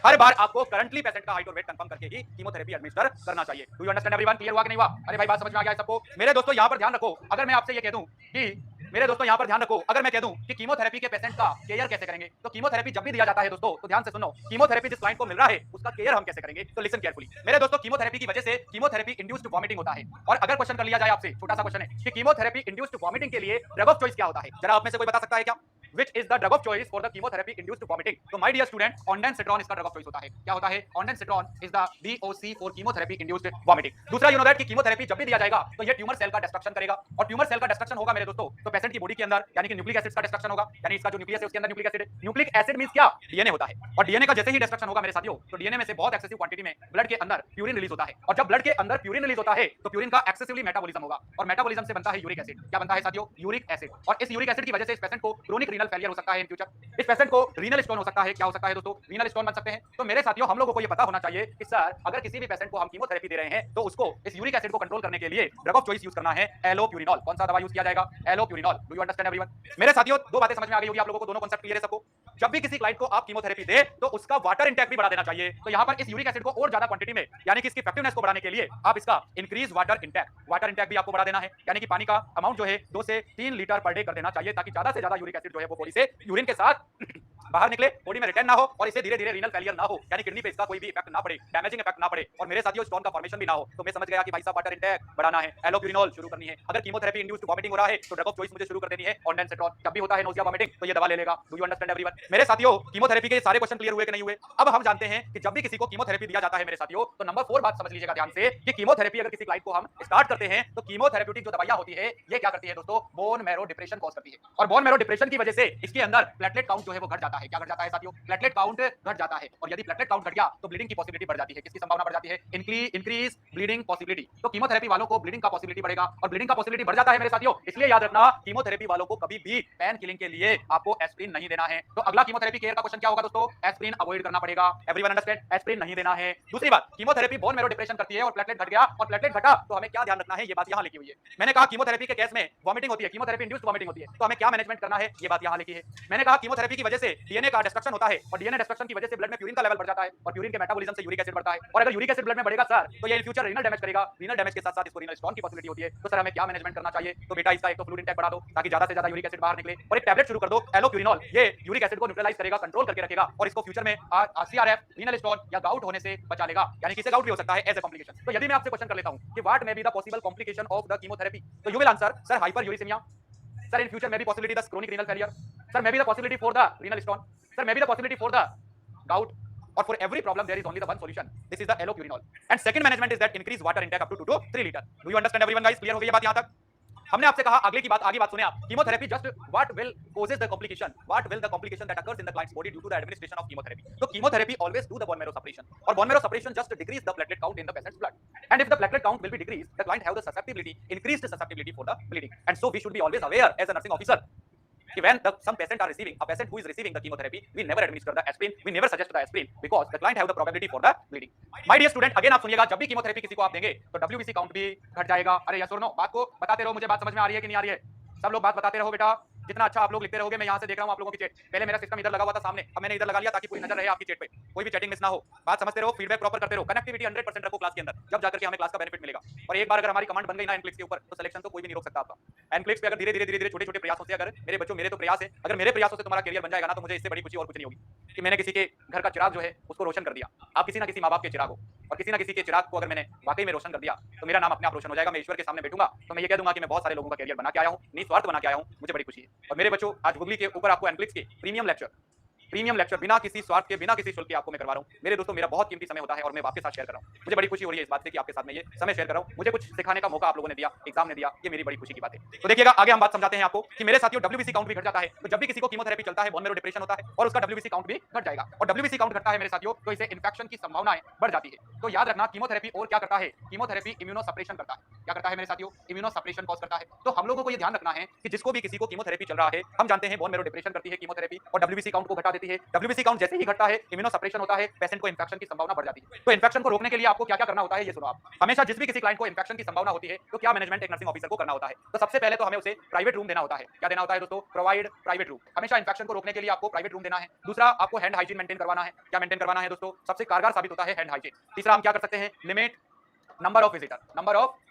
हर बार आपको करंटली पेशेंट का हाइट और वेट कंफर्म करके ही कीमोथेरेपी एडमिनिस्टर करना चाहिए। Do you understand everyone? Clear हुआ कि नहीं हुआ? अरे भाई बात समझ में आ गया है सबको? मेरे दोस्तों यहां पर ध्यान रखो, अगर मैं आपसे ये कह दूं कि मेरे दोस्तों यहां पर ध्यान रखो, अगर मैं कह दूं कि कीमोथेरेपी के पेशेंट का केयर कैसे करेंगे, तो कीमोथेरेपी जब भी दिया जाता है दोस्तों, तो ध्यान से सुनो, कीमोथेरेपी जिस क्लाइंट को मिल रहा है उसका केयर हम कैसे करेंगे, तो लिसन केयरफुली। मेरे दोस्तों कीमोथेरेपी की वजह से कीमोथेरेपी इंड्यूस्ड वॉमिटिंग होता है, और अगर क्वेश्चन कर लिया जाए आपसे, छोटा सा क्वेश्चन है कि कीमोथेरेपी इंड्यूस्ड वॉमिटिंग के लिए ड्रग ऑफ चॉइस क्या होता है, जरा आप में से कोई बता सकता है क्या? Which is the drug of choice for the chemotherapy induced vomiting? तो my dear student, ondansetron इसका ड्रग ऑफ चॉइस होता है। क्या होता है? ondansetron is the DOC for chemotherapy induced vomiting। दूसरा, you know that कि कीमोथेरेपी जब भी दिया जाएगा तो ये ट्यूमर सेल का डिस्ट्रक्शन करेगा, और ट्यूमर सेल का डिस्ट्रक्शन होगा मेरे दोस्तों तो पेशेंट की बॉडी के अंदर यानी कि न्यूक्लिक एसिड का डिस्ट्रक्शन होगा, यानी इसका जो न्यूक्लियस है उसके अंदर न्यूक्लिक एसिड है। न्यूक्लिक एसिड मींस क्या? डीएनए होता है, और डीएनए का जैसे ही डिस्ट्रक्शन होगा मेरे साथियों, तो डीएनए में से बहुत एक्सेसिव क्वांटिटी में ब्लड के अंदर प्यूरिन रिलीज होता है, और जब ब्लड के अंदर प्यूरिन रिलीज होता है तो प्यूरिन का एक्सेसिवली मेटाबॉलिज्म होगा, और मेटाबॉलिज्म से बनता है यूरिक एसिड। क्या बनता है साथियों? Uric acid. और इस यूरिक एसिड की वजह से इस पेशेंट को क्रोनिक रीनल फेलियर हो सकता है इन फ्यूचर, इस पेशेंट को रीनल स्टोन हो सकता है। क्या हो सकता है दोस्तों? रीनल स्टोन बन सकते हैं। तो मेरे साथियों हम लोगों को ये पता होना चाहिए कि सर अगर किसी भी पेशेंट को हम कीमोथेरेपी दे रहे हैं तो उसको इस यूरिक एसिड को कंट्रोल करने के लिए ड्रग ऑफ चॉइस यूज करना है एलोप्यूरिनॉल। कौन सा दवा यूज किया जाएगा? Allopurinol. Do you understand everyone? मेरे साथियों दो बातें समझ में आ गई होगी आप लोगों को, दोनों कांसेप्ट क्लियर है सबको? जब भी किसी क्लाइंट को आप कीमोथेरेपी दे तो उसका वाटर इंटेक भी बढ़ा देना चाहिए। तो यहां पर इस यूरिक एसिड को और ज्यादा क्वांटिटी में यानी कि इसकी इफेक्टिवनेस को बढ़ाने के लिए आप इसका इंक्रीज वाटर इंटेक भी आपको बढ़ा देना है, यानी कि पानी का अमाउंट जो है 2 से 3 लीटर पर डे कर देना चाहिए, ताकि ज्यादा से ज्यादा यूरिक एसिड जो है वो बॉडी से यूरिन के साथ बाहर निकले, बॉडी में रिटर्न ना हो, और इसे धीरे धीरे रीनल फेलियर ना हो, यानी किडनी पे इसका कोई भी इफेक्ट ना पड़े, डैमेजिंग इफेक्ट ना पड़े, और मेरे साथियों स्टोन का फॉर्मेशन भी ना हो। तो मैं समझ गया कि भाई साहब वाटर इंटेक बढ़ाना है, एलोप्यूरिनॉल शुरू करनी है। अगर कीमोथेरेपी इंड्यूस्ड वॉमिटिंग हो रहा है तो ड्रग ऑफ चॉइस मुझे शुरू कर देनी है ऑन्डेंसेट्रॉन। जब भी होता है नोजिया वॉमिटिंग तो ये दवा ले लेगा। Do you understand everyone? मेरे साथियों कीमोथेरेपी के सारे क्वेश्चन क्लियर हुए कि नहीं हुए? अब हम जानते हैं कि जब भी किसी को कीमोथेरेपी दिया जाता है मेरे साथियों, तो नंबर 4 बात समझ लीजिएगा ध्यान से कि कीमोथेरेपी अगर किसी क्लाइंट को हम स्टार्ट करते हैं तो कीमोथेरेप्यूटिक जो दवाइयां होती है ये क्या करती है दोस्तों? बोन मैरो डिप्रेशन कॉज करती है, और बोन मैरो डिप्रेशन की वजह से इसके अंदर प्लेटलेट काउंट जो है वो घट जाता है। क्या घट जाता है साथियों? प्लेटलेट काउंट घट जाता है, और यदि प्लेटलेट काउंट घट गया तो ब्लीडिंग की पॉसिबिलिटी बढ़ जाती है। किसकी संभावना बढ़ जाती है? Increase bleeding possibility. तो कीमोथेरेपी वालों को ब्लीडिंग का पॉसिबिलिटी बढ़ेगा, और ब्लीडिंग का पॉसिबिलिटी बढ़ जाता है मेरे साथियों, इसलिए याद रखना कीमोथेरेपी वालों को कभी भी पेन किलिंग के लिए आपको एस्पिरिन नहीं देना है। तो अगला कीमोथेरेपी केयर का क्वेश्चन क्या होगा दोस्तों? एस्पिरिन अवॉइड करना पड़ेगा। Everyone understand? एस्पिरिन नहीं देना है। दूसरी बात, कीमोथेरेपी बोन मैरो डिप्रेशन करती है और प्लेटलेट घट गया और प्लेटलेट घटा तो हमें क्या ध्यान रखना है, ये बात यहां लिखी हुई है। मैंने कहा कीमोथेरेपी के केस में वॉमिटिंग होती है, कीमोथेरेपी इंड्यूस्ड वॉमिटिंग होती है, तो हमें क्या मैनेजमेंट करना है, ये बात यहां लिखी है। मैंने कहा कीमोथेरेपी की वजह से डीएनए का डिस्ट्रक्शन होता है, और डीएनए डिस्ट्रक्शन की वजह से ब्लड में प्यूरिन का लेवल बढ़ जाता है, और प्यूरिन के मेटाबॉलिज्म से यूरिक एसिड बढ़ता है, और अगर यूरिक एसिड ब्लड में बढ़ेगा सर तो ये इन फ्यूचर रीनल डैमेज करेगा। रीनल डैमेज के साथ साथ इसको रीनल स्टोन की पॉसिबिलिटी होती है। तो सर हमें क्या मैनेजमेंट करना चाहिए? तो बेटा इसका एक तो फ्लूइड इंटेक बढ़ा दो ताकि ज्यादा से ज्यादा यूरिक एसिड बाहर निकले, और एक टैबलेट शुरू कर दो एलोप्यूरिनॉल। ये यूरिक एसिड को न्यूट्रलाइज करेगा, कंट्रोल करके रखेगा, और इसको फ्यूचर में सीआरएफ, रीनल स्टोन या गाउट होने से बचा लेगा, यानी कि इसे गाउट भी हो सकता है एज ए कॉम्प्लिकेशन। तो यदि मैं आपसे क्वेश्चन कर लेता हूं कि what may be the possible complication of the chemotherapy, तो you will answer sir hyperuricaemia, sir in future may be possibility the chronic renal failure, sir may be the possibility for the renal stone, sir may be the possibility for the gout, or for every problem there is only the one solution. This is the allopurinol. And second management is that increase water intake up to 2 to 3 liter. Do you understand everyone guys? Clear हो गई ये बात यहां तक? हमने आपसे कहा आगे बात सुने आप, chemotherapy just what will causes the complication that occurs in the client's body due to the administration of chemotherapy. तो chemotherapy always do the bone marrow suppression, और bone marrow suppression just decrease the platelet count in the patient's blood, and if the platelet count will be decreased, the client have the increased susceptibility for the bleeding, and so we should be always aware as a nursing officer when some patient are receiving, a patient who is receiving the chemotherapy, we never administer the aspirin, we never suggest the aspirin, because the client have the probability for the bleeding. My dear student, again आप सुनिएगा, जब भी कीमोथेरेपी किसी को आप देंगे तो WBC काउंट भी घट जाएगा। अरे यस और नो, बात को बताते रहो, मुझे बात समझ में आ रही है कि नहीं आ रही है? सब लोग बात बताते रहो बेटा, जितना अच्छा आप लोग लिखते रहोगे। मैं यहाँ से देख रहा हूँ आप लोगों की चैट, पहले मेरा सिस्टम इधर लगा हुआ था सामने, अब मैंने इधर लगा लिया ताकि पूरी नजर रहे आपकी चैट पे, कोई भी चैटिंग मिस ना हो। बात समझते रहो, फीडबैक प्रॉपर करते रहो, कनेक्टिविटी 100% रखो क्लास के अंदर, जब जाकर के हमें क्लास का बेनिफिट मिलेगा। और एक बार अगर हमारी कमांड बन गई ना एनक्लिक्स के ऊपर, तो सिलेक्शन तो कोई भी नहीं रोक सकता आपका। एनक्लिक्स पे अगर धीरे धीरे छोटे प्रयासों से, अगर मेरे बच्चों मेरे तो प्रयास है, अगर मेरे प्रयासों से तुम्हारा करियर बन जाएगा ना, तो मुझे इससे बड़ी खुशी और कुछ नहीं होगी कि मैंने किसी के घर का चिराग जो है उसको रोशन कर दिया। आप किसी ना किसी माँ बाप के चिराग हो, और किसी ना किसी के चिराग को अगर मैंने वाकई में रोशन कर दिया तो मेरा नाम अपने आप रोशन हो जाएगा। मैं ईश्वर के सामने बैठूंगा तो मैं ये कह दूंगा कि मैं बहुत सारे लोगों का करियर बना के आया हूँ, निस्वार्थ बना के आया हूँ, मुझे बड़ी खुशी है। और मेरे बच्चों आज गूगली के ऊपर आपको एनक्लिक्स के प्रीमियम लेक्चर बिना किसी स्वार्थ के, बिना किसी शुल्क के आपको मैं करवा रहा हूं। मेरे दोस्तों मेरा बहुत कीमती समय होता है और मैं आपके साथ शेयर कर रहा हूं। मुझे बड़ी खुशी हो रही है इस बात से कि आपके साथ मैं ये समय शेयर कर रहा हूं। मुझे कुछ सिखाने का मौका आप लोगों ने दिया, एग्जाम ने दिया, ये मेरी बड़ी खुशी की बात है। तो देखिएगा आगे हम बात समझाते हैं आपको कि मेरे साथियों WBC काउंट भी घट जाता है। तो जब भी किसी को कीमोथेरेपी चलता है, बोन मैरो डिप्रेशन होता है और उसका WBC काउंट भी घट जाएगा। और WBC काउंट घटता है मेरे साथियों तो इसे इन्फेक्शन की संभावनाएं बढ़ जाती है। तो याद रखना कीमोथेरेपी और क्या करता है, कीमोथेरेपी इम्यूनो सप्रेशन करता है। क्या करता है मेरे साथियों? इम्यूनो सप्रेशन कॉज करता है। तो हम लोगों को ये ध्यान रखना है कि जिसको भी किसी को कीमोथेरेपी चल रहा है, हम जानते हैं बोन मैरो डिप्रेशन करती है कीमोथेरेपी और WBC काउंट को घटा देती है। डब्ल्यूबीसी काउंट जैसे ही घटता है, इम्यूनो सप्रेशन होता है, पेशेंट को इंफेक्शन की संभावना बढ़ जाती है। तो इंफेक्शन को रोकने के लिए आपको क्या-क्या करना होता है ये सुनो आप। हमेशा जिस भी किसी क्लाइंट को इंफेक्शन की संभावना होती है, तो क्या मैनेजमेंट एक नर्सिंग ऑफिसर को करना होता है। तो सबसे पहले तो हमें उसे प्राइवेट रूम देना होता है। क्या देना होता है दोस्तों? Provide private room. हमेशा इंफेक्शन को रोकने के लिए आपको प्राइवेट रूम देना है। दूसरा, आपको हैंड हाइजीन मेंटेन करवाना है। क्या मेंटेन करवाना है दोस्तों? सबसे कारगर साबित होता है हैंड हाइजीन। तीसरा, हम क्या कर सकते हैं? Limit number of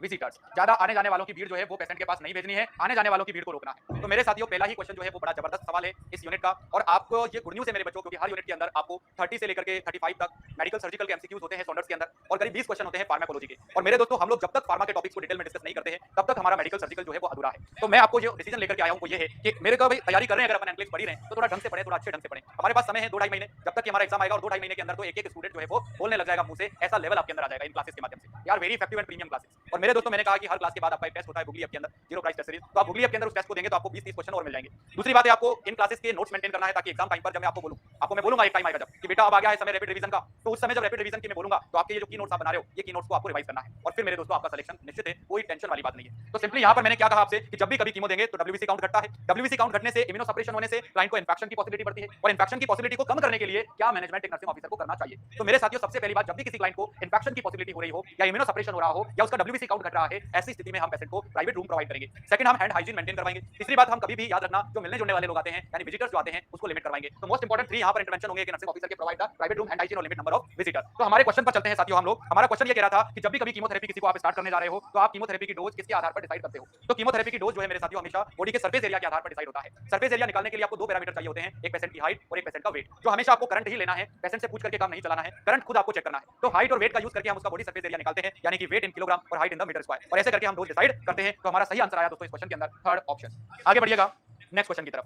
visitors. ज्यादा आने जाने वालों की भीड़ जो है वो पेशेंट के पास नहीं भेजनी है, आने जाने वालों की भीड़ को रोकना है। तो मेरे साथियों, पहला ही क्वेश्चन जो है वो बड़ा जबरदस्त सवाल है इस यूनिट का, और आपको ये गुड न्यूज़ है मेरे बच्चों, क्योंकि हर यूनिट के अंदर आपको 30 से लेकर के 35 तक मेडिकल सर्जिकल के एमसीक्यूज होते हैं सॉन्डर्स के अंदर, और करीब 20 क्वेश्चन होते हैं फार्माकोलॉजी के। और मेरे दोस्तों, हम लोग जब तक फार्मा के टॉपिक्स को डिटेल में डिस्कस नहीं करते हैं, तब तक हमारा मेडिकल सर्जिकल जो है वो अधूरा है। तो मैं आपको जो डिसीजन लेकर के आया हूं वो ये है कि मेरे को भाई तैयारी कर रहे हैं, अगर अपन एनक्लेव्स पढ़ ही रहे हैं तो थोड़ा ढंग से पढ़ें, थोड़ा अच्छे ढंग से पढ़ें। हमारे पास समय है 2 ढाई महीने, जब तक कि हमारा एग्जाम आएगा, और 2 ढाई महीने के अंदर तो एक-एक स्टूडेंट जो है वो बोलने लग जाएगा मुंह से, ऐसा लेवल आपके अंदर आ जाएगा इन क्लासेस के माध्यम से। यार very effective and premium classes. और मेरे दोस्तों, मैंने कहा कि हर क्लास के बाद आपका एक टेस्ट होता है बुगली ऐप के अंदर, जीरो प्राइस टेस्ट सीरीज। तो आप बुगली ऐप के अंदर उस टेस्ट को देंगे तो आपको 20-30 क्वेश्चन और मिल जाएंगे। दूसरी बात है, आपको इन क्लासेस के नोट्स मेंटेन करना है, ताकि एग्जाम टाइम पर जब मैं आपको बोलूं, आपको मैं बोलूंगा एक टाइम आएगा जब कि बेटा अब आ गया है समय रैपिड रिवीजन का, तो उस समय जब रैपिड रिवीजन की मैं बोलूंगा तो आपके ये जो की नोट्स आप बना रहे हो, ये की नोट्स को आपको रिवाइज करना है, और फिर मेरे दोस्तों आपका सिलेक्शन निश्चित है, कोई टेंशन वाली बात नहीं है। तो सिंपली यहां पर मैंने क्या कहा आपसे कि जब भी कभी कीमो देंगे तो डब्ल्यूबीसी काउंट घटता है। डब्ल्यूबीसी काउंट घटने से, इम्यूनो सप्रेशन होने से क्लाइंट को इंफेक्शन की पॉसिबिलिटी बढ़ती है, और इंफेक्शन की पॉसिबिलिटी को कम करने के लिए क्या मैनेजमेंट एक नर्सिंग ऑफिसर को करना चाहिए। तो मेरे साथियों, सबसे पहली बात, जब भी किसी क्लाइंट को इंफेक्शन की पॉसिबिलिटी हो रही हो, या इम्यूनो सप्रेशन हो रहा हो, या उसका डब्ल्यूबीसी काउंट घट रहा है, ऐसी स्थिति में हम पेशेंट को प्राइवेट रूम प्रोवाइड करेंगे। सेकंड, हम हैंड हाइजीन मेंटेन करवाएंगे। तीसरी बात, हम कभी भी याद रखना, जो मिलने जुलने वाले लोग आते हैं, यानी विजिटर्स जो आते हैं, उसको लिमिट करवाएंगे। तो मोस्ट इंपोर्टेंट 3 यहां पर इंटरवेंशन होंगे कि नर्सिंग ऑफिसर के provide the private room, hand hygiene और लिमिट नंबर ऑफ विजिटर। तो हमारे क्वेश्चन पर चलते हैं साथियों हम लोग। हमारा क्वेश्चन ये कह रहा था कि जब भी कभी कीमोथेरेपी किसी को आप स्टार्ट करने जा रहे हो, तो आप कीमोथेरेपी की डोज किसके आधार पर डिसाइड करते हो? तो कीमोथेरेपी की डोज जो है मेरे साथियों हमेशा बॉडी के सरफेस एरिया के आधार पर डिसाइड होता है। सरफेस एरिया निकालने के लिए आपको 2 पैरामीटर चाहिए होते हैं, एक पेशेंट की हाइट और एक पेशेंट का वेट। जो हमेशा आपको करंट ही लेना है, पेशेंट से पूछ करके काम नहीं चलाना है, करंट खुद आपको चेक करना है। तो हाइट और वेट का यूज करके हम उसका बॉडी सरफेस एरिया निकालते हैं, यानी कि वेट इन किलोग्राम और height in the metre square, और ऐसे करके हम डोज डिसाइड करते हैं। तो हमारा सही आंसर आया दोस्तों इस क्वेश्चन के अंदर, थर्ड ऑप्शन। आगे बढ़िएगा नेक्स्ट क्वेश्चन की तरफ।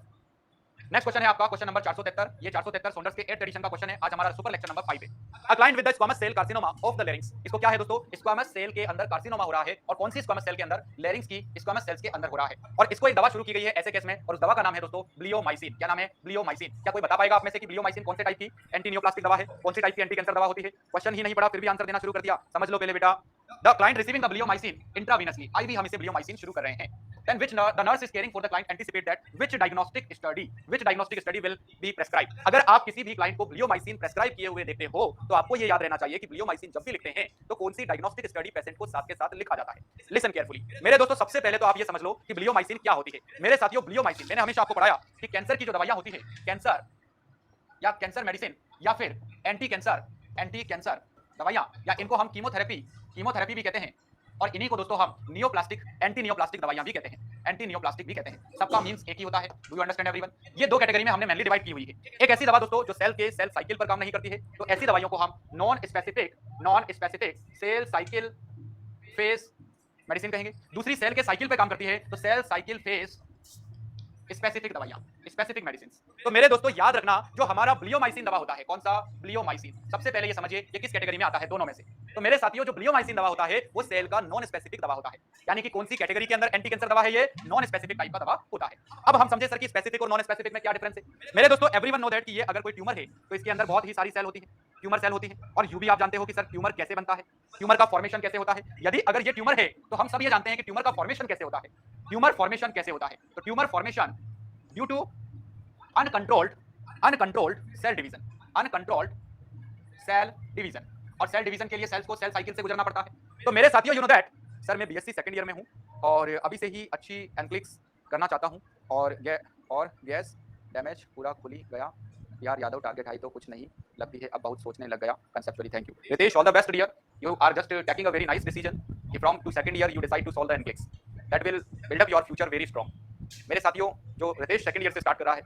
नेक्स्ट क्वेश्चन है आपका क्वेश्चन नंबर 473। ये 473 सॉन्डर्स के 8th एडिशन का क्वेश्चन है। आज हमारा सुपर लेक्चर नंबर 5 है। A client with the squamous cell carcinoma of the larynx. इसको क्या है दोस्तों? स्क्वामस सेल के अंदर कार्सिनोमा हो रहा है, और कौन सी स्क्वामस सेल के अंदर? लैरिंक्स की स्क्वामस सेल्स के अंदर हो रहा है, और इसको एक दवा शुरू की गई है ऐसे केस में, और उस दवा का नाम है दोस्तों ब्लियोमाइसिन। क्या नाम है? ब्लियोमाइसिन। क्या कोई बता पाएगा आप में से कि ब्लियोमाइसिन कौन से टाइप की एंटी नियोप्लास्टिक दवा है, कौन सी टाइप की एंटी कैंसर दवा होती है? क्वेश्चन ही नहीं पढ़ा फिर भी आंसर देना शुरू कर दिया। समझ लो पहले बेटा, the client receiving the bleomycin intravenously, IV हम इसे ब्लियोमाइसिन शुरू कर रहे हैं। Then which the nurse is caring for the client anticipate that which diagnostic study will be prescribed। अगर आप किसी भी क्लाइंट को ब्लियोमाइसिन प्रेस्क्राइब किए हुए देखते हो, तो आपको ये याद रहना चाहिए कि ब्लियोमाइसिन जब भी लिखते हैं तो कौन सी डायग्नोस्टिक स्टडी पेशेंट को साथ के साथ लिखा जाता है। लिसन केयरफुली मेरे दोस्तों, सबसे पहले तो आप ये समझ लो कि ब्लियोमाइसिन क्या होती है। मेरे साथियों, ब्लियोमाइसिन मैंने हमेशा आपको पढ़ाया कि कैंसर की जो दवाइयां होती है, कैंसर या कैंसर मेडिसिन, या फिर एंटी कैंसर दवाइयां, या इनको हम कीमोथेरेपी भी कहते हैं, और इन्हीं को दोस्तों हम एंटी नियोप्लास्टिक दवाइयां भी कहते हैं, एंटी नियोप्लास्टिक भी कहते हैं। सबका मींस एक ही होता है। Do you understand everyone? ये 2 कैटेगरी में हमने मेनली डिवाइड की हुई है। एक ऐसी दवा दोस्तों जो सेल साइकिल पर काम नहीं करती है, तो ऐसी दवाइयों को हम non specific cell cycle phase medicine कहेंगे। दूसरी सेल के साइकिल पे काम करती है, तो सेल साइकिल फेज स्पेसिफिक दवाइयां, स्पेसिफिक मेडिसिन। तो मेरे दोस्तों याद रखना, जो हमारा ब्लियोमाइसिन दवा होता है, कौन सा? ब्लियोमाइसिन। सबसे पहले ये समझिए ये किस कैटेगरी में आता है, दोनों में से। तो मेरे साथियों, जो ब्लियोमाइसिन दवा होता है वो सेल का नॉन स्पेसिफिक दवा होता है, यानी कि कौन सी कैटेगरी के अंदर एंटी कैंसर दवा है? ये नॉन स्पेसिफिक टाइप का दवा होता है। अब हम समझे सर कि स्पेसिफिक और नॉन स्पेसिफिक में क्या डिफरेंस है। मेरे दोस्तों, एवरीवन नो दैट कि ये अगर कोई ट्यूमर है तो इसके अंदर बहुत ही सारी सेल होती है, ट्यूमर सेल होती है। और यू भी आप जानते हो कि सर ट्यूमर कैसे बनता है, ट्यूमर का फॉर्मेशन कैसे होता है। यदि अगर ये ट्यूमर है तो हम सब ये जानते हैं कि ट्यूमर का फॉर्मेशन कैसे होता है। ट्यूमर फॉर्मेशन कैसे होता है? तो tumour formation due to uncontrolled cell division, और सेल डिवीजन के लिए सेल्स को सेल साइकिल से गुजरना पड़ता है। तो मेरे साथियों, यू नो दैट सर मैं बीएससी सेकंड ईयर में हूं, और अभी से ही अच्छी एनक्लिक्स करना चाहता हूं, और गैस डैमेज पूरा खुल ही गया यार। यादव टारगेट हाई तो कुछ नहीं लगती है, अब बहुत सोचने लग गया conceptually. Thank you Ritesh, all the best dear. You are just taking a very nice decision कि from to second year you decide to solve the एनक्लिक्स, that will build up your future very strong. मेरे साथियों, जो रितेश सेकंड ईयर से स्टार्ट कर रहा है,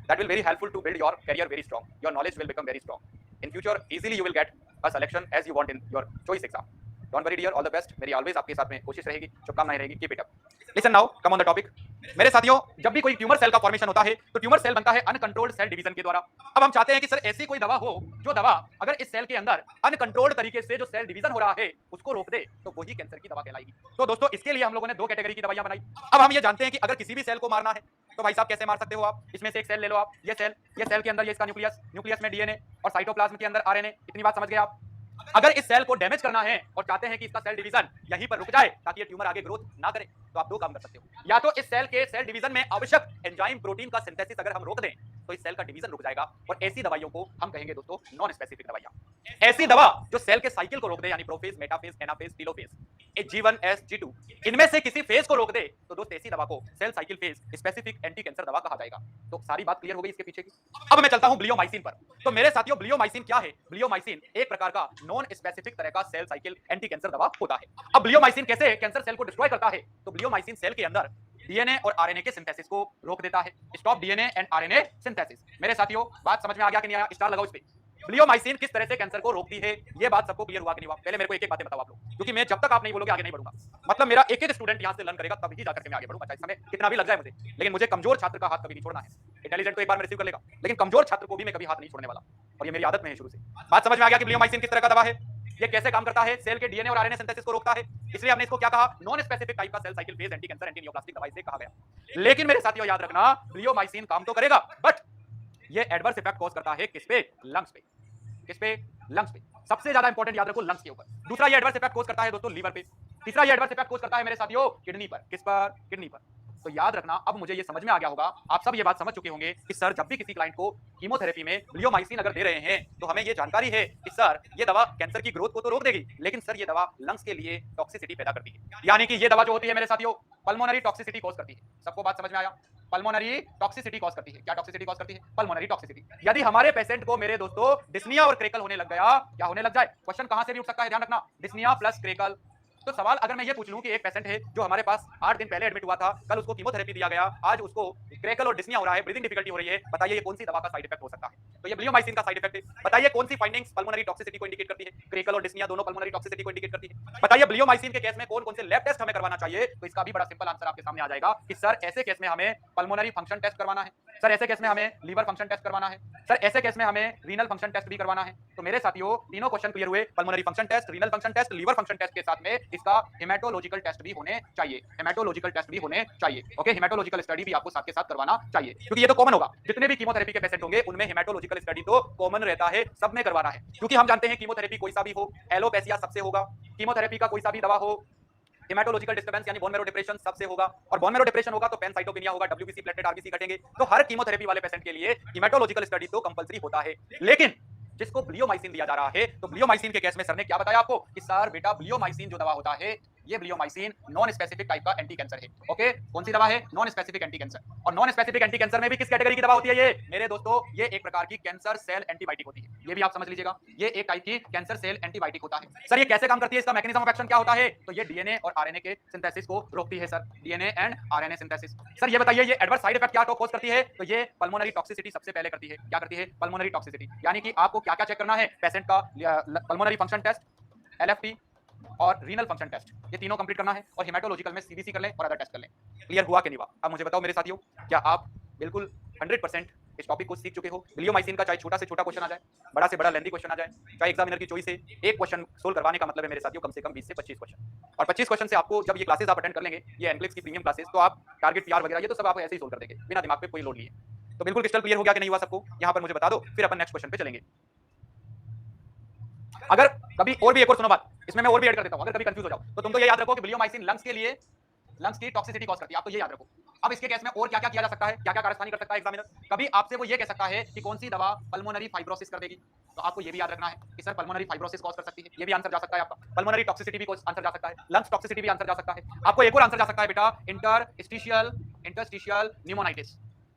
that will very helpful to build your career very strong, your knowledge will become very strong in future, easily you will get a selection as you want in your choice exam. Don't worry dear, all the best। मेरी always आपके साथ में कोशिश रहेगी, शुभकामनाएं रहेगी, keep it up। listen now, come on the topic। मेरे साथियों, जब भी कोई ट्यूमर सेल का फॉर्मेशन होता है तो ट्यूमर सेल बनता है अनकंट्रोल्ड सेल डिवीजन के द्वारा। अब हम चाहते हैं कि सर ऐसी कोई दवा हो जो दवा अगर इस सेल के अंदर अनकंट्रोल्ड तरीके से जो सेल डिवीजन हो रहा है उसको रोक दे, तो वही कैंसर की दवा कहलाएगी। तो दोस्तों, इसके लिए हम लोगों ने 2 कैटेगरी की दवाइयां बनाई। अब हम ये जानते हैं कि अगर किसी भी सेल को मारना है तो भाई साहब कैसे मार सकते हो आप? इसमें से एक सेल ले लो आप, ये सेल के अंदर ये इसका न्यूक्लियस में डीएनए, और साइटोप्लाज्म के अंदर आरएनए। इतनी बात समझ गए आप? अगर इस सेल को डैमेज करना है और चाहते हैं कि इसका सेल डिवीजन यहीं पर रुक जाए ताकि ये ट्यूमर आगे ग्रोथ ना करे, तो आप 2 काम कर सकते हो। या तो इस सेल के सेल डिवीजन में आवश्यक एंजाइम प्रोटीन का सिंथेसिस अगर हम रोक दें, तो इस सेल का डिवीजन रुक जाएगा और ऐसी दवाइयों को हम कहेंगे दोस्तों नॉन स्पेसिफिक दवाइयां। ऐसी दवा जो सेल के साइकिल को रोक दे, यानी prophase, metaphase, anaphase, telophase, G1 S G2, इनमें से किसी फेज को रोक दे तो दोस्त ऐसी दवा को cell cycle phase specific anti cancer दवा कहा जाएगा। तो सारी बात क्लियर हो गई इसके पीछे की। अब मैं चलता हूं ब्लियोमाइसिन पर। तो मेरे साथियों, ब्लियोमाइसिन क्या है? ब्लियोमाइसिन एक प्रकार का नॉन स्पेसिफिक तरह का सेल साइकिल एंटी कैंसर दवा होता है। अब ब्लियोमाइसिन कैसे कैंसर सेल को डिस्ट्रॉय करता है? तो ब्लियोमाइसिन सेल के अंदर डीएनए और आरएनए के सिंथेसिस को रोक देता है। Stop DNA and RNA synthesis. मेरे साथियों, बात समझ में आ गया कि नहीं आया? स्टार लगाओ इस पे। ब्लियोमाइसिन किस तरह से कैंसर को रोकती है, ये बात सबको क्लियर हुआ कि नहीं हुआ? पहले मेरे को एक-एक बातें बताओ आप लोग, क्योंकि मैं जब तक आप नहीं बोलोगे आगे नहीं बढ़ूंगा। मतलब मेरा एक-एक स्टूडेंट यहां से लर्न करेगा तभी जाकर के मैं आगे बढ़ूंगा, चाहे समय कितना भी लग जाए मुझे। लेकिन मुझे कमजोर छात्र का हाथ कभी नहीं छोड़ना है। इंटेलिजेंट तो एक बार में रिसीव कर लेगा, लेकिन कमजोर छात्र को भी मैं कभी हाथ नहीं छोड़ने वाला, और ये मेरी आदत में है शुरू से। बात समझ में आ गया कि ब्लियोमाइसिन किस तरह का दवा है, ये कैसे काम करता है? सेल के डीएनए और आरएनए सिंथेसिस को रोकता है, इसलिए हमने इसको क्या कहा? नॉन स्पेसिफिक टाइप का cell cycle phase anti cancer anti neoplastic दवाई से कहा गया। लेकिन मेरे साथियों याद रखना, ब्लियोमाइसिन काम तो करेगा, बट ये एडवर्स इफेक्ट कॉज करता है किस पे? लंग्स पे। किस पे? लंग्स पे। सबसे ज्यादा इंपॉर्टेंट याद रखो, लंग्स के ऊपर। दूसरा ये एडवर्स इफेक्ट कॉज करता है दोस्तों लिवर पे। तीसरा ये एडवर्स इफेक्ट कॉज करता है मेरे साथियों किडनी पर। किस पर? किडनी पर। तो याद रखना, अब मुझे ये समझ में आ गया होगा, आप सब ये बात समझ चुके होंगे कि सर जब भी किसी क्लाइंट को कीमोथेरेपी में ब्लियोमाइसिन अगर दे रहे हैं तो हमें ये जानकारी है कि सर ये दवा कैंसर की ग्रोथ को तो रोक देगी, लेकिन सर ये दवा लंग्स के लिए टॉक्सिसिटी पैदा करती है। यानी कि ये दवा जो होती है मेरे साथियों, पल्मोनरी टॉक्सिसिटी कॉज करती है। सबको बात समझ में आया? पल्मोनरी टॉक्सिसिटी कॉज करती है। क्या टॉक्सिसिटी कॉज करती है? Pulmonary toxicity. यदि हमारे पेशेंट को मेरे दोस्तों डिस्निया और क्रेकल होने लग गया, क्या होने लग जाए? क्वेश्चन कहां से भी उठ सकता है, ध्यान रखना, डिस्निया प्लस क्रेकल। तो सवाल अगर मैं ये पूछ लूं कि एक पेशेंट है जो हमारे पास 8 दिन पहले एडमिट हुआ था, कल उसको कीमोथेरेपी दिया गया, आज उसको क्रेकल और डिस्निया हो रहा है, ब्रीदिंग डिफिकल्टी हो रही है, बताइए ये कौन सी दवा का साइड इफेक्ट हो सकता है? तो ये ब्लियोमाइसिन का साइड इफेक्ट है। बताइए कौन सी फाइंडिंग्स पल्मोनरी टॉक्सिसिटी को इंडिकेट करती है? क्रेकल और डिस्निया दोनों पल्मोनरी टॉक्सिसिटी को इंडिकेट करती है। बताइए ब्लियोमाइसिन के केस में कौन कौन से लैब टेस्ट हमें करवाना चाहिए? तो इसका भी बड़ा सिंपल आंसर आपके सामने आ जाएगा कि सर ऐसे केस में हमें पल्मोनरी फंक्शन टेस्ट करवाना है, सर ऐसे केस में हमें लीवर फंक्शन टेस्ट करवाना है, सर ऐसे केस में हमें रीनल फंक्शन टेस्ट भी करवाना है। तो मेरे साथियों तीनों क्वेश्चन क्लियर हुए, pulmonary function test, renal function test, liver function test के साथ में इसका हेमाटोलॉजिकल टेस्ट भी होने चाहिए। हेमाटोलॉजिकल टेस्ट भी होने चाहिए। ओके, हेमाटोलॉजिकल स्टडी भी आपको साथ के साथ करवाना चाहिए, क्योंकि ये तो कॉमन होगा, जितने भी कीमोथेरेपी के पेशेंट होंगे उनमें हेमाटोलॉजिकल स्टडी तो कॉमन रहता है, सब में करवाना है। क्योंकि हम जानते हैं कीमोथेरेपी कोई सा भी हो, एलोपैथिया सबसे होगा, कीमोथेरेपी का कोई सा भी दवा हो, हेमाटोलॉजिकल डिस्टर्बेंस यानी बोन मैरो डिप्रेशन सबसे होगा, और बोन मैरो डिप्रेशन होगा तो पैनसाइटोपिनिया होगा, डब्ल्यूबीसी, प्लेटलेट, आरबीसी घटेंगे। तो हर कीमोथेरेपी वाले पेशेंट के लिए हेमाटोलॉजिकल स्टडी तो कंपलसरी होता है। लेकिन जिसको ब्लियोमाइसिन दिया जा रहा है, तो ब्लियोमाइसिन के केस में सर ने क्या बताया आपको कि सर बेटा ब्लियोमाइसिन जो दवा होता है, ये ब्लियोमाइसिन नॉन स्पेसिफिक टाइप का एंटी कैंसर है। ओके, कौन सी दवा है? Non specific anti cancer. और नॉन स्पेसिफिक एंटी कैंसर में भी किस कैटेगरी की दवा होती है ये मेरे दोस्तों? ये एक प्रकार की कैंसर सेल एंटीबायोटिक होती है, ये भी आप समझ लीजिएगा, ये एक टाइप की कैंसर सेल एंटीबायोटिक होता है। सर ये कैसे काम करती है, इसका मैकेनिज्म ऑफ एक्शन क्या होता है? तो ये डीएनए और आरएनए के सिंथेसिस को रोकती है sir, DNA and RNA synthesis. Sir ये बताइए ये एडवर्स साइड इफेक्ट क्या कॉज करती है? तो ये पल्मोनरी टॉक्सिसिटी सबसे पहले करती है। क्या करती है? Pulmonary toxicity. यानी कि आपको क्या क्या चेक करना है पेशेंट का? पल्मोनरी फंक्शन टेस्ट, एलएफटी और रीनल फंक्शन टेस्ट, ये तीनों कंप्लीट करना है, और हेमाटोलॉजिकल में सीबीसी कर लें और अदर टेस्ट कर लें। क्लियर हुआ कि नहीं हुआ? अब मुझे बताओ मेरे साथियों, क्या आप बिल्कुल 100% इस टॉपिक को सीख चुके हो? ब्लियोमाइसिन का चाहे छोटा से छोटा क्वेश्चन आ जाए, बड़ा से बड़ा लेंथी क्वेश्चन आ जाए, चाहे एग्जामिनर की चॉइस से एक क्वेश्चन सोल्व करवाने का मतलब है मेरे साथियों कम से कम 20 से 25 क्वेश्चन, और 25 क्वेश्चन से आपको जब ये क्लासेस आप अटेंड कर लेंगे, ये एनक्लिप्स की प्रीमियम क्लासेस, तो आप टारगेट पीआर वगैरह ये तो सब आप ऐसे ही सोल्व कर देंगे बिना दिमाग पे कोई लोड लिए। तो बिल्कुल क्रिस्टल क्लियर हो गया कि नहीं हुआ सबको? यहाँ पर मुझे बता दो, फिर अपन नेक्स्ट क्वेश्चन पे चलेंगे। अगर कभी और भी एक और सुनो बात, इसमें मैं और भी ऐड कर देता हूं, अगर कभी कंफ्यूज हो जाओ तो तुम तो ये याद रखो कि ब्लियोमाइसिन लंग्स के लिए, लंग्स की टॉक्सिसिटी कॉज करती है, आप तो ये याद रखो। अब इसके केस में और क्या क्या किया जा सकता है, क्या क्या कारस्तानी कर सकता है एग्जामिनर? कभी आपसे वो ये कह सकता है कि कौन सी दवा पल्मोनरी फाइब्रोसिस कर देगी, तो आपको ये भी याद रखना है कि सर पल्मोनरी फाइब्रोसिस कॉज कर सकती है, ये भी आंसर जा सकता है आपका। पल्मोनरी टॉक्सिसिटी भी आंसर जा सकता है, लंग्स टॉक्सिसिटी भी आंसर जा सकता है। आपको एक और आंसर जा सकता है बेटा, इंटरस्टिशियल न्यूमोनाइटिस।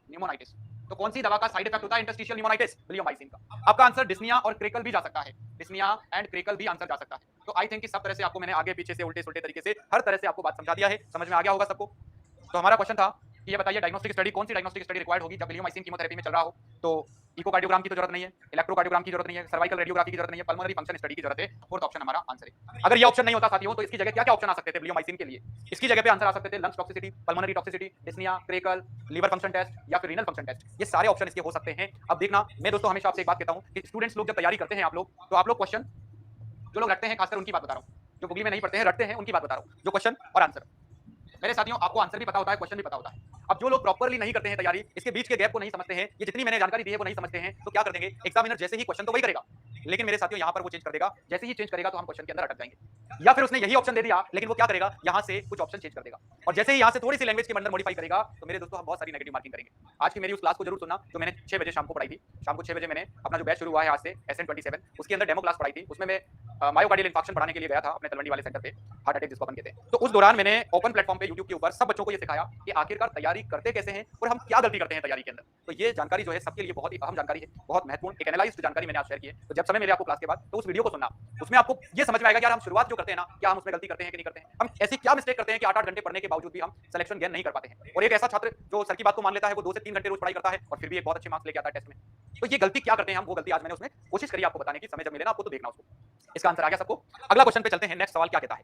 न्यूमोनाइटिस तो कौन सी दवा का साइड इफेक्ट होता है इंटरस्टिशियल न्यूमोनाइटिस? ब्लियोमाइसिन का। आपका आंसर डिस्निया और क्रेकल भी जा सकता है, डिस्निया एंड क्रेकल भी आंसर जा सकता है। तो आई थिंक कि सब तरह से आपको मैंने आगे पीछे से उल्टे सुल्टे तरीके से हर तरह से आपको बात समझा दिया है, समझ में आ गया होगा सबको। तो हमारा क्वेश्चन था कि ये बताइए डायग्नोस्टिक स्टडी, कौन सी डायग्नोस्टिक स्टडी रिक्वायर्ड होगी जब ब्लियोमाइसिन कीमोथेरेपी में चल रहा हो? तो इकोकार्डियोग्राम की तो जरूरत नहीं है, इलेक्ट्रोकार्डियोग्राम की जरूरत नहीं है, सर्वाइकल रेडियोग्राफी की जरूरत नहीं है, पल्मोनरी फंक्शन स्टडी की जरूरत है। फोर्थ ऑप्शन हमारा आंसर है। अगर ये ऑप्शन नहीं होता साथियों तो इसकी जगह क्या क्या ऑप्शन आ सकते थे ब्लियोमाइसिन के लिए? इसकी जगह पे आंसर आ सकते थे lungs toxicity, pulmonary toxicity, dyspnoea, crackle, liver function test या फिर रीनल फंक्शन टेस्ट, ये सारे ऑप्शन इसके हो सकते हैं। अब देखना, मैं दोस्तों हमेशा आपसे एक बात कहता हूं कि स्टूडेंट्स लोग जब तैयारी करते हैं आप लोग, तो आप लोग क्वेश्चन जो लोग रखते हैं, खासकर उनकी बात बता रहा हूं, जो बुकली में नहीं पढ़ते हैं रटते हैं उनकी बात बता रहा हूं, जो क्वेश्चन और आंसर मेरे साथियों आपको आंसर भी पता होता है, क्वेश्चन भी पता होता है। अब जो लोग प्रॉपर्ली नहीं करते हैं तैयारी, इसके बीच के गैप को नहीं समझते हैं, ये जितनी मैंने जानकारी दी है वो नहीं समझते हैं, तो क्या कर देंगे, एग्जामिनर जैसे ही क्वेश्चन तो वही करेगा, लेकिन मेरे साथियों यहाँ पर वो चेंज कर देगा, जैसे ही चेंज करेगा तो हम क्वेश्चन के अंदर अटक जाएंगे। या फिर उसने यही ऑप्शन दे दिया लेकिन वो क्या करेगा, यहाँ से कुछ ऑप्शन चेंज कर देगा, और जैसे ही यहाँ से थोड़ी सी लैंग्वेज के अंदर मॉडिफाई करेगा तो मेरे दोस्तों हम बहुत सारी नेगेटिव मार्किंग करेंगे। आज की मेरी उस क्लास को जरूर सुनना जो मैंने 6 बजे शाम को पढ़ाई थी। शाम को 6 बजे मैंने अपना जो बैच शुरू हुआ है आज से SN27, उसके अंदर डेमो क्लास पढ़ाई थी। उसमें मैं मायोकार्डियल इंफाक्शन पढ़ाने के लिए गया था अपने तलवंडी वाले सेंटर पे, हार्ट अटैक जिसको अपन कहते हैं। तो उस दौरान मैंने ओपन प्लेटफॉर्म पे यूट्यूब के ऊपर सब बच्चों को ये सिखाया कि आखिरकार तैयारी करते कैसे हैं और हम क्या गलती करते हैं तैयारी के अंदर। तो ये जानकारी जो है सबके लिए बहुत ही अहम जानकारी है, बहुत महत्वपूर्ण एक एनालाइज्ड जानकारी मैंने आज शेयर की है। तो जब समय मिले आपको क्लास के बाद तो उस वीडियो को सुनना, उसमें आपको ये समझ में आएगा कि यार हम शुरुआत जो करते हैं ना, क्या हम उसमें गलती करते हैं कि नहीं करते हैं, हम ऐसी क्या मिस्टेक करते हैं कि 8-8 घंटे पढ़ने के बावजूद भी हम सिलेक्शन गेन नहीं कर पाते हैं। और एक ऐसा छात्र जो सर की बात को मान लेता है, वो 2 से 3 घंटे रोज पढ़ाई करता है और फिर भी एक बहुत अच्छे मार्क्स लेके आता है टेस्ट में। तो ये गलती क्या करते हैं हम, वो गलती आज मैंने उसमें कोशिश करी आपको बताने की। समय जब मिले ना आपको तो देखना उसको। इसका आंसर आ गया सबको। अगला क्वेश्चन पे चलते हैं। नेक्स्ट सवाल क्या कहता है?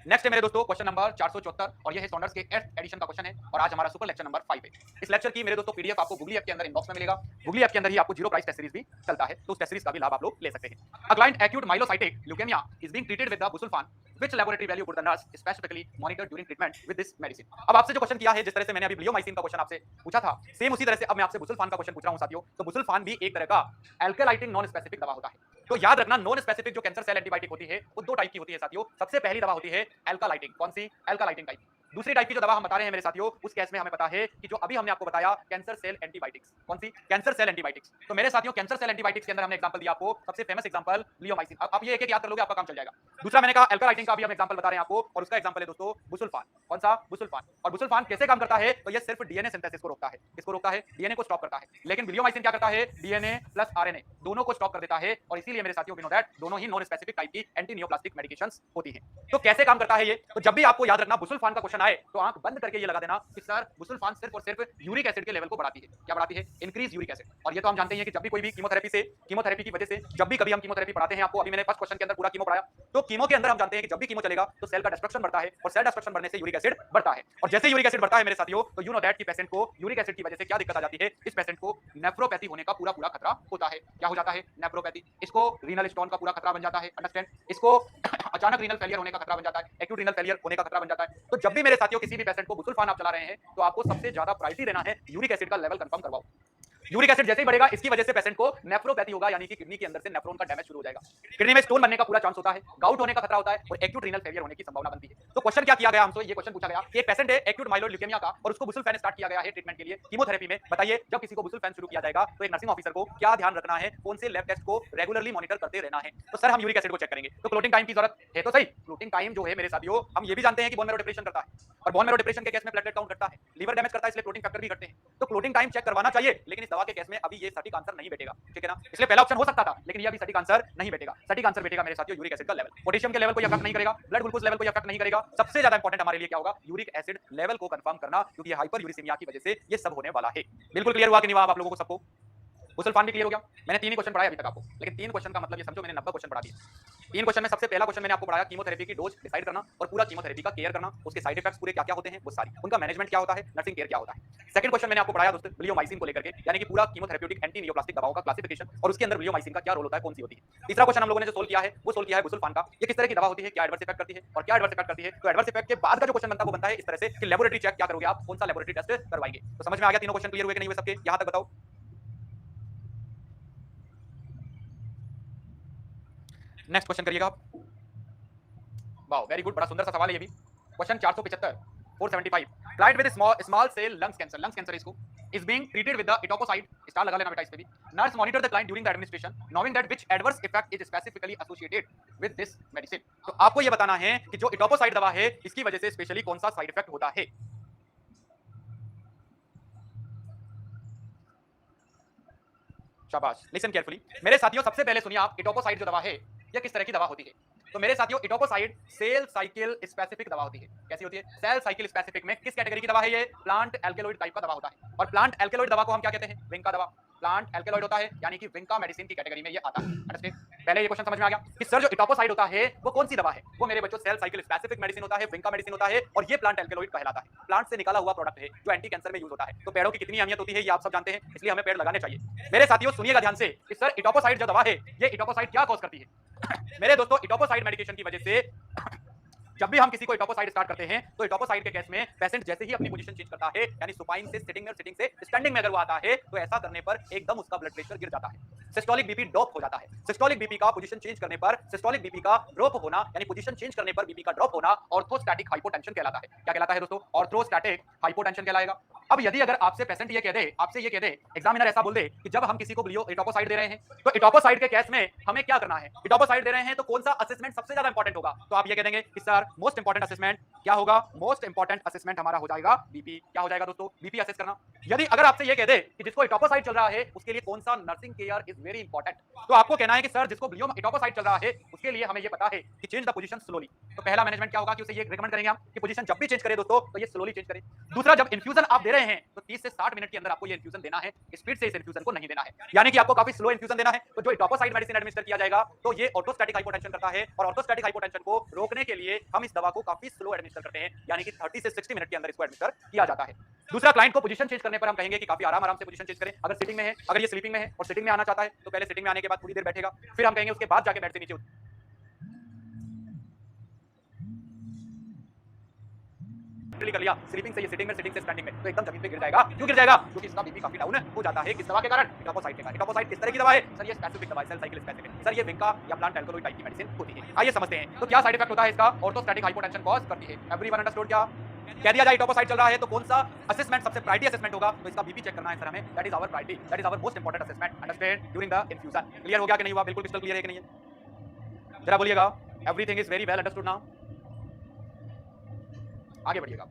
नेक्स्ट है मेरे दोस्तों क्वेश्चन नंबर 474 और ये है सॉन्डर्स के 8th एडिशन का क्वेश्चन है और आज हमारा सुपर लेक्चर नंबर 5 है। इस लेक्चर की मेरे दोस्तों पीडीएफ आपको गूगली ऐप के अंदर इनबॉक्स में मिलेगा। गूगली ऐप के अंदर ही आपको जीरो प्राइस टेस्ट सीरीज भी चलता है, तो उस टेस्ट सीरीज का भी लाभ आप लोग ले सकते हैं। A client acute myelocytic leukaemia is being treated with the busulfan, which laboratory value would the nurse specifically monitor during treatment with this medicine? अब आपसे जो क्वेश्चन किया है, जिस तरह से मैंने अभी ब्लियोमाइसिन का क्वेश्चन आपसे पूछा था, सेम उसी तरह से अब मैं आपसे बुसुल्फान का क्वेश्चन पूछ रहा हूं साथियों। तो बुसुल्फान भी एक तरह का अल्कलाइटिंग नॉन स्पेसिफिक दवा होता है। तो याद रखना, नॉन स्पेसिफिक जो कैंसर सेल एंटीबायोटिक होती है वो 2 टाइप की होती है साथियों। सबसे पहली दवा होती है अल्कलाइटिंग। कौन सी? अल्कलाइटिंग टाइप। दूसरी टाइप की जो दवा हम बता रहे हैं मेरे साथियों, उस केस में हमें पता है कि जो अभी हमने आपको बताया कैंसर सेल एंटीबायोटिक्स। कौन सी? Cancer cell antibiotics. तो मेरे साथियों कैंसर सेल एंटीबायोटिक्स के अंदर हमने एग्जांपल दिया आपको, सबसे फेमस एग्जांपल लियोमाइसिन। अब आप ये एक एक याद कर लोगे आपका काम चल जाएगा। दूसरा मैंने कहा अल्कलाइटिंग का भी हम एग्जांपल बता रहे हैं आपको, और उसका एग्जांपल है दोस्तों बुसुल्फान। कौन सा? बुसुल्फान। और बुसुल्फान कैसे काम करता है? तो ये सिर्फ डीएनए सिंथेसिस को रोकता है। किसको रोकता है? डीएनए को स्टॉप करता है। लेकिन लियोमाइसिन क्या करता है? डीएनए प्लस आरएनए दोनों को स्टॉप कर देता है, और इसीलिए मेरे साथियों वी नो दैट दोनों ही नॉन स्पेसिफिक टाइप की एंटी नियोप्लास्टिक मेडिकेशंस होती हैं। तो कैसे काम करता है ये? तो जब भी आपको याद रखना बुसुल्फान का क्वेश्चन आए तो आंख बंद करके ये लगा देना कि सर बुसुल्फान सिर्फ और सिर्फ यूरिक एसिड के लेवल को बढ़ाती है। क्या बढ़ाती है? Increase uric acid. और ये तो हम जानते हैं कि जब भी कोई भी कीमोथेरेपी की वजह से जब भी कभी हम कीमोथेरेपी पढ़ाते हैं आपको, अभी मैंने फर्स्ट क्वेश्चन के अंदर पूरा कीमो पढ़ाया, तो कीमो के अंदर हम जानते हैं कि जब भी कीमो चलेगा तो सेल का डिस्ट्रक्शन बढ़ता है, और सेल डिस्ट्रक्शन बढ़ने से यूरिक एसिड बढ़ता है। और जैसे यूरिक एसिड बढ़ता है मेरे साथियों, तो यू नो दैट कि पेशेंट को यूरिक एसिड की वजह से क्या दिक्कत आ जाती है? इस पेशेंट को नेफ्रोपैथी होने का पूरा खतरा होता है। क्या हो जाता है? नेफ्रोपैथी। इसको रीनल स्टोन का पूरा खतरा बन जाता है। अंडरस्टैंड? इसको अचानक रीनल फेलियर होने का खतरा बन जाता है, एक्यूट रीनल फेलियर होने का खतरा बन जाता है। तो जब भी मेरे साथियों किसी भी पेशेंट को बुसुल्फान आप चला रहे हैं तो आपको सबसे ज्यादा प्रायोरिटी देना है यूरिक एसिड का लेवल कंफर्म करवाओ। यूरिक एसिड जैसे ही बढ़ेगा, इसकी वजह से पेशेंट को नेफ्रोपैथी होगा, यानी कि किडनी के अंदर से नेफ्रॉन का डैमेज शुरू हो जाएगा, किडनी में स्टोन बनने का पूरा चांस होता है, गाउट होने का खतरा होता है, और एक्यूट रीनल फेलियर होने की संभावना बनती है। तो क्वेश्चन क्या किया गया हमसे? ये क्वेश्चन पूछा गया कि एक पेशेंट है एक्यूट माइलोइड ल्यूकेमिया का, और उसको बुसुल्फान स्टार्ट किया गया है ट्रीटमेंट के लिए कीमोथेरेपी में। बताइए जब किसी को बुसुल्फान शुरू किया जाएगा तो एक नर्सिंग ऑफिसर को क्या ध्यान रखना है, कौन से लैब टेस्ट को रेगुलरली मॉनिटर करते रहना है? तो सर हम यूरिक एसिड को चेक करेंगे, तो क्लोटिंग टाइम की जरूरत है। तो सही, क्लोटिंग टाइम जो है मेरे साथियों, हम ये भी जानते हैं कि बोन मैरो डिप्रेशन करता है, और बोन मैरो डिप्रेशन के केस में प्लेटलेट काउंट घटता है, लीवर डैमेज करता है, इसलिए क्लोटिंग फैक्टर भी घटते हैं। तो क्लोटिंग टाइम चेक करवाना चाहिए, लेकिन इस दवा के केस में अभी ये सटीक आंसर नहीं बैठेगा, ठीक है ना? इसलिए पहला ऑप्शन हो सकता था, लेकिन ये अभी सटीक आंसर नहीं बैठेगा। सटीक आंसर बैठेगा मेरे साथियों यूरिक एसिड का लेवल। पोटेशियम के लेवल को ये अफेक्ट नहीं करेगा, ब्लड ग्लूकोज लेवल को ये अफेक्ट नहीं करेगा। सबसे ज्यादा इंपॉर्टेंट हमारे लिए क्या होगा? यूरिक एसिड लेवल को कंफर्म करना, क्योंकि ये हाइपर यूरिसीमिया की वजह से ये सब होने वाला है। बिल्कुल क्लियर हुआ कि नहीं हुआ आप लोगों को सबको? बुसुल्फान भी क्लियर हो गया? मैंने 3 ही क्वेश्चन पढ़ाए अभी तक आपको, लेकिन 3 क्वेश्चन का मतलब ये समझो मैंने 90 क्वेश्चन पढ़ा दिए। 3 क्वेश्चन में सबसे पहला क्वेश्चन मैंने आपको पढ़ाया कीमोथेरेपी की डोज डिसाइड करना और पूरा कीमोथेरेपी का केयर करना, उसके साइड इफेक्ट्स पूरे क्या-क्या होते हैं वो सारी, उनका मैनेजमेंट क्या होता है, नर्सिंग केयर क्या होता है। सेकंड क्वेश्चन मैंने आपको पढ़ाया दोस्तों ब्लियोमाइसिन को लेकर के, यानी कि पूरा कीमोथेरेप्यूटिक एंटी नियोप्लास्टिक दवाओं का क्लासिफिकेशन और उसके अंदर ब्लियोमाइसिन का क्या रोल होता है, कौन सी होती है। तीसरा क्वेश्चन हम लोगों ने जो सोल्व किया है वो सोल्व किया है बुसुल्फान का, ये किस तरह की दवा होती है, क्या एडवर्स इफेक्ट करती है और क्या एडवर्स इफेक्ट करती है। तो एडवर्स इफेक्ट के बाद का जो क्वेश्चन बनता है वो बनता है इस तरह से कि लैबोरेटरी चेक क्या करोगे आप, कौन सा लैबोरेटरी टेस्ट करवाएंगे। तो समझ में आ गया? तीनों क्वेश्चन क्लियर हुए कि नहीं हुए सबके? यहां तक बताओ। नेक्स्ट क्वेश्चन करिएगा आप। वाओ वेरी गुड, बड़ा सुंदर सा सवाल है ये भी। Question 475 client with small cell lungs cancer इसको is being treated with the etoposide, star लगा लेना बेटा इस पे भी। Nurse monitor the client during the administration knowing that which adverse effect is specifically associated with this medicine। तो आपको ये बताना है कि जो इटोपोसाइड दवा है इसकी वजह से स्पेशली कौन सा साइड इफेक्ट होता है। शाबाश, लिसन केयरफुली मेरे साथियों। सबसे पहले सुनिए आप, इटोपोसाइड जो दवा है ये किस तरह की दवा होती है। तो मेरे साथियों इटोपोसाइड सेल साइकिल स्पेसिफिक दवा होती है। कैसी होती है? सेल साइकिल स्पेसिफिक में किस कैटेगरी की दवा है ये? प्लांट एल्केलॉइड टाइप का दवा होता है, और प्लांट एल्केलॉइड दवा को हम क्या कहते हैं? विंका दवा। प्लांट एल्केलॉइड होता है यानी कि विंका मेडिसिन की कैटेगरी में ये आता है। अंडरस्टैंड? पहले ये क्वेश्चन समझ में आ गया कि सर जो इटोपोसाइड होता है वो कौन सी दवा है? वो मेरे बच्चों सेल साइकिल स्पेसिफिक मेडिसिन होता है, विंका मेडिसिन होता है, और ये प्लांट एल्केलॉइड कहलाता है। प्लांट से निकाला हुआ प्रोडक्ट है जो एंटी कैंसर में यूज होता है। तो पेड़ों की कितनी अहमियत होती है ये आप सब जानते हैं, इसलिए हमें पेड़ लगाने चाहिए। मेरे साथियों सुनिएगा ध्यान से कि सर इटोपोसाइड जो दवा है ये इटोपोसाइड क्या कॉज करती है। मेरे दोस्तों इटोपोसाइड मेडिकेशन की वजह से जब भी हम किसी को एटोपोसाइड स्टार्ट करते हैं तो एटोपोसाइड के केस में पेशेंट जैसे ही अपनी पोजीशन चेंज करता है, यानी सुपाइन से सिटिंग में और सिटिंग से स्टैंडिंग में अगर वो आता है, तो ऐसा करने पर एकदम उसका ब्लड प्रेशर गिर जाता है, सिस्टोलिक बीपी ड्रॉप हो जाता है। सिस्टोलिक बीपी का पोजीशन चेंज करने पर सिस्टोलिक बीपी का ड्रॉप होना, यानी पोजीशन चेंज करने पर बीपी का ड्रॉप होना ऑर्थोस्टैटिक हाइपोटेंशन कहलाता है। क्या कहलाता है दोस्तों? ऑर्थोस्टैटिक हाइपोटेंशन कहलाएगा। अब यदि अगर आपसे पेशेंट ये कह दे, आपसे ये कह दे, एग्जामिनर ऐसा बोल दे कि जब हम किसी को एटोपोसाइड दे रहे हैं, तो एटोपोसाइड के केस में हमें क्या करना है? एटोपोसाइड दे रहे हैं तो कौन सा असेसमेंट सबसे ज्यादा इंपॉर्टेंट होगा? तो आप ये कह देंगे कि सर मोस्ट इंपॉर्टेंट असेसमेंट क्या होगा? मोस्ट इंपॉर्टेंट असेसमेंट हमारा हो जाएगा बीपी। क्या हो जाएगा दोस्तों? बीपी असेस करना। यदि अगर आपसे ये कह दे कि जिसको एटोपोसाइड चल रहा है उसके लिए कौन सा nursing care is very important, तो आपको कहना है कि सर जिसको एटोपोसाइड चल रहा है उसके लिए हमें ये पता है कि चेंज द पोजीशन स्लोली। तो पहला मैनेजमेंट क्या होगा कि उसे ये रिकमेंड करेंगे हम कि पोजीशन जब भी चेंज करे दोस्तों तो ये स्लोली चेंज करे। दूसरा, जब इन्फ्यूजन आप दे रहे हैं तो 30 से 60 मिनट के अंदर आपको ये इन्फ्यूजन देना है, स्पीड से इस इन्फ्यूजन को नहीं देना है, यानी कि आपको काफी स्लो इन्फ्यूजन देना है। तो जो एटोपोसाइड मेडिसिन एडमिनिस्टर किया जाएगा तो ये ऑर्थोस्टैटिक हाइपोटेंशन करता है, और ऑर्थोस्टैटिक हाइपोटेंशन को रोकने के लिए हम इस दवा को काफी स्लो एडमिनिस्टर करते हैं, यानी कि 30 से 60 मिनट के अंदर इसको एडमिनिस्टर किया जाता है। दूसरा, क्लाइंट को पोजीशन चेंज करने पर हम कहेंगे कि काफी आराम से पोजीशन चेंज करें। अगर सिटिंग में है, अगर ये स्लीपिंग में है और सिटिंग में आना चाहता है तो पहले सिटिंग में आने के बाद थोड़ी देर बैठेगा, फिर हम कहेंगे उसके बाद जाके बेड से नीचे कर लिया, स्लीपिंग से ये सिटिंग में, सिटिंग से स्टैंडिंग में, तो एकदम जमीन पे गिर जाएगा। क्यों गिर जाएगा? क्योंकि इसका बीपी काफी डाउन हो जाता है। किस दवा के कारण? एटोपोसाइड के कारण। एटोपोसाइड किस तरह की दवा है? सर ये स्पेसिफिक दवा है, सेल साइकिल स्पेसिफिक। सर ये विंका या प्लांट एल्कलॉइड टाइप की मेडिसिन होती है। आइए समझते हैं तो क्या साइड इफेक्ट होता है इसका? ऑर्थोस्टैटिक हाइपोटेंशन कॉज करती है। Everyone understood? क्या कह दिया जाए एटोपोसाइड चल रहा है तो कौन सा असेसमेंट सबसे प्रायोरिटी असेसमेंट होगा? तो इसका बीपी चेक करना है सर हमें, that is our priority, that is our most important assessment, understand, during the infusion. Clear हो गया कि नहीं हुआ? बिल्कुल क्रिस्टल क्लियर है कि नहीं है? जरा बोलिएगा, everything is very well understood now? आगे बढ़िएगा।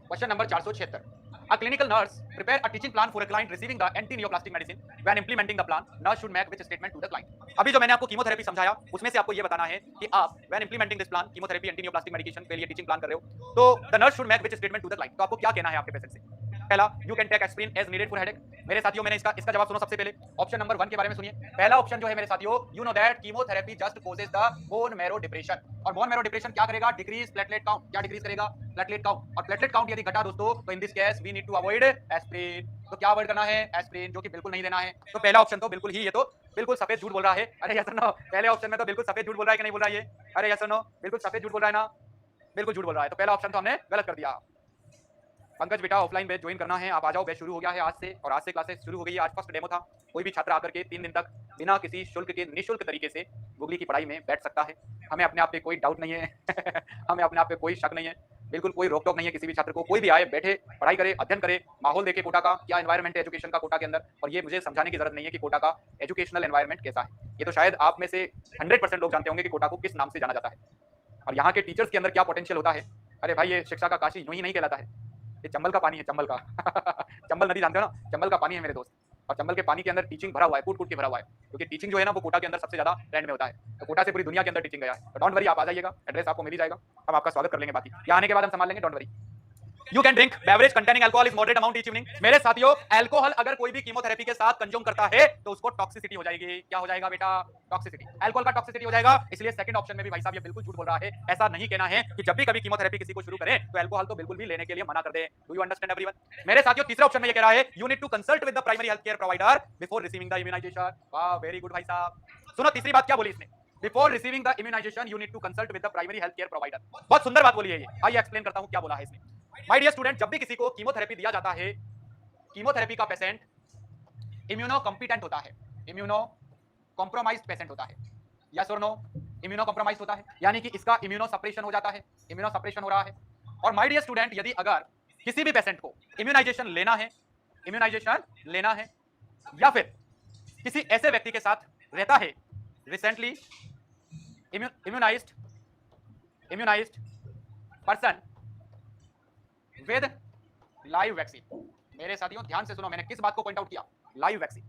Question number 476, a clinical nurse prepare a teaching plan for a client receiving the anti-neoplastic medicine. When implementing the plan, nurse should make which statement to the client? अभी जो मैंने आपको कीमोथेरेपी समझाया उसमें से आपको ये बताना है कि आप when implementing this plan, chemotherapy anti-neoplastic medication के लिए टीचिंग प्लान कर रहे हो, तो the nurse should make which statement to the client? तो आपको क्या कहना है आपके पेशेंट से? पहला, you can take aspirin as needed for headache. मेरे साथियों, मैंने इसका जवाब सुनो सबसे पहले। ऑप्शन नंबर 1 के बारे में सुनिए। पहला ऑप्शन जो है मेरे साथियों, you know that chemotherapy just causes the bone marrow depression, और बोन मैरो डिप्रेशन क्या करेगा? Decrease platelet count. क्या डिक्रीज करेगा? Platelet count. और प्लेटलेट काउंट यदि घटा दोस्तों तो in this case we need to avoid aspirin. तो क्या अवॉइड करना है? एस्पिरिन, जो कि बिल्कुल नहीं देना है। तो पहला ऑप्शन तो बिल्कुल ही, ये तो बिल्कुल सफेद झूठ बोल रहा है। अरे यस और नो? पहले ऑप्शन में तो बिल्कुल सफेद झूठ बोल रहा है कि नहीं बोल रहा है ये? अरे यस और नो? बिल्कुल सफेद झूठ बोल रहा है ना? बिल्कुल झूठ बोल रहा है। तो पहला ऑप्शन तो हमने गलत कर दिया। पंकज बेटा, ऑफलाइन बैच ज्वाइन करना है, आप आ जाओ, बैच शुरू हो गया है आज से, और आज से क्लासेस शुरू हो गई है। आज फर्स्ट डेमो था। कोई भी छात्र आकर के 3 दिन तक बिना किसी शुल्क के, निःशुल्क तरीके से गूगली की पढ़ाई में बैठ सकता है। हमें अपने आप पे कोई डाउट नहीं है हमें अपने आप पे कोई शक नहीं है, बिल्कुल कोई रोक टोक नहीं है किसी भी छात्र को। कोई भी आए, बैठे, पढ़ाई करे, अध्ययन करे, माहौल देखे कोटा का, क्या एनवायरनमेंट है एजुकेशन का कोटा के अंदर। और ये मुझे समझाने की जरूरत नहीं है कि कोटा का एजुकेशनल एनवायरनमेंट कैसा है। ये तो शायद आप में से 100% लोग जानते होंगे कि कोटा को किस नाम से जाना जाता है, और यहाँ के टीचर्स के अंदर क्या पोटेंशियल होता है। अरे भाई, ये शिक्षा का काशी यूं ही नहीं कहलाता है, ये चंबल का पानी है, चंबल का चंबल नदी जानते हो ना? चंबल का पानी है मेरे दोस्त, और चंबल के पानी के अंदर टीचिंग भरा हुआ है, कूट कूट के भरा हुआ है, क्योंकि टीचिंग जो है ना वो कोटा के अंदर सबसे ज्यादा ट्रेंड में होता है। तो कोटा से पूरी दुनिया के अंदर टीचिंग गया है। तो डोंट वरी, आप आ जाइएगा, एड्रेस आपको मिल ही जाएगा, हम आपका स्वागत कर लेंगे। बाकी यहाँ आने के बाद हम संभाल लेंगे, don't worry. You can drink beverage containing alcohol in moderate amount each evening. मेरे साथियों, अल्कोहल अगर कोई भी कीमोथेरेपी के साथ कंज्यूम करता है तो उसको टॉक्सिसिटी हो जाएगी। क्या हो जाएगा बेटा? टॉक्सिसिटी। अल्कोहल का टॉक्सिसिटी हो जाएगा। इसलिए सेकंड ऑप्शन में भी भाई साहब ये बिल्कुल झूठ बोल रहा है। ऐसा नहीं कहना है कि जब भी कभी कीमोथेरेपी किसी को शुरू करें तो अल्कोहल तो बिल्कुल भी लेने के लिए मना कर दे। Do you understand everyone? मेरे साथियों, तीसरा ऑप्शन में ये कह रहा है, you need to consult with the primary health care provider before receiving the immunisation. वाह, वेरी गुड भाई साहब। सुनो तीसरी बात क्या बोली इसने, before receiving the immunisation you need to consult with the primary health care provider. बहुत सुंदर बात बोली है ये। आइए एक्सप्लेन करता हूं क्या बोला है इसने। माय डियर स्टूडेंट, जब भी किसी को कीमोथेरेपी दिया जाता है, कीमोथेरेपी का पेशेंट इम्यूनो कॉम्पिटेंट होता है, इम्यूनो कॉम्प्रोमाइज्ड पेशेंट होता है। यस और नो? इम्यूनो कॉम्प्रोमाइज्ड होता है, यानी कि इसका इम्यूनो सप्रेशन हो जाता है, इम्यूनो सप्रेशन हो रहा है। और माय डियर स्टूडेंट, यदि अगर किसी भी पेशेंट को इम्यूनाइजेशन लेना है, इम्यूनाइजेशन लेना है, या फिर किसी ऐसे व्यक्ति के साथ रहता है recently immunised person with live vaccine. मेरे साथियों ध्यान से सुनो, मैंने किस बात को पॉइंट आउट किया? Live vaccine.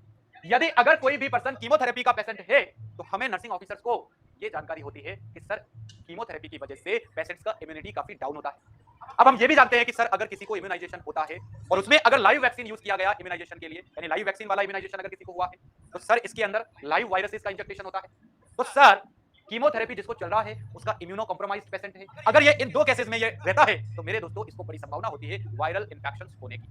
यदि अगर कोई भी पर्सन कीमोथेरेपी का पेशेंट है तो हमें नर्सिंग ऑफिसर्स को ये जानकारी होती है कि सर कीमोथेरेपी की वजह से पेशेंट्स का इम्यूनिटी काफी डाउन होता है। अब हम ये भी जानते हैं कि सर अगर किसी को इम्यूनाइजेशन होता है और उसमें अगर लाइव वैक्सीन यूज किया गया इम्यूनाइजेशन के लिए, यानी लाइव वैक्सीन वाला इम्यूनाइजेशन अगर किसी को हुआ है तो सर इसके अंदर लाइव वायरसेस का इंजेक्शन होता है। तो सर कीमोथेरेपी जिसको चल रहा है उसका इम्यूनो कॉम्प्रोमाइज्ड पेशेंट है, अगर ये इन दो केसेस में ये रहता है तो मेरे दोस्तों इसको बड़ी संभावना होती है वायरल इंफेक्शंस होने की।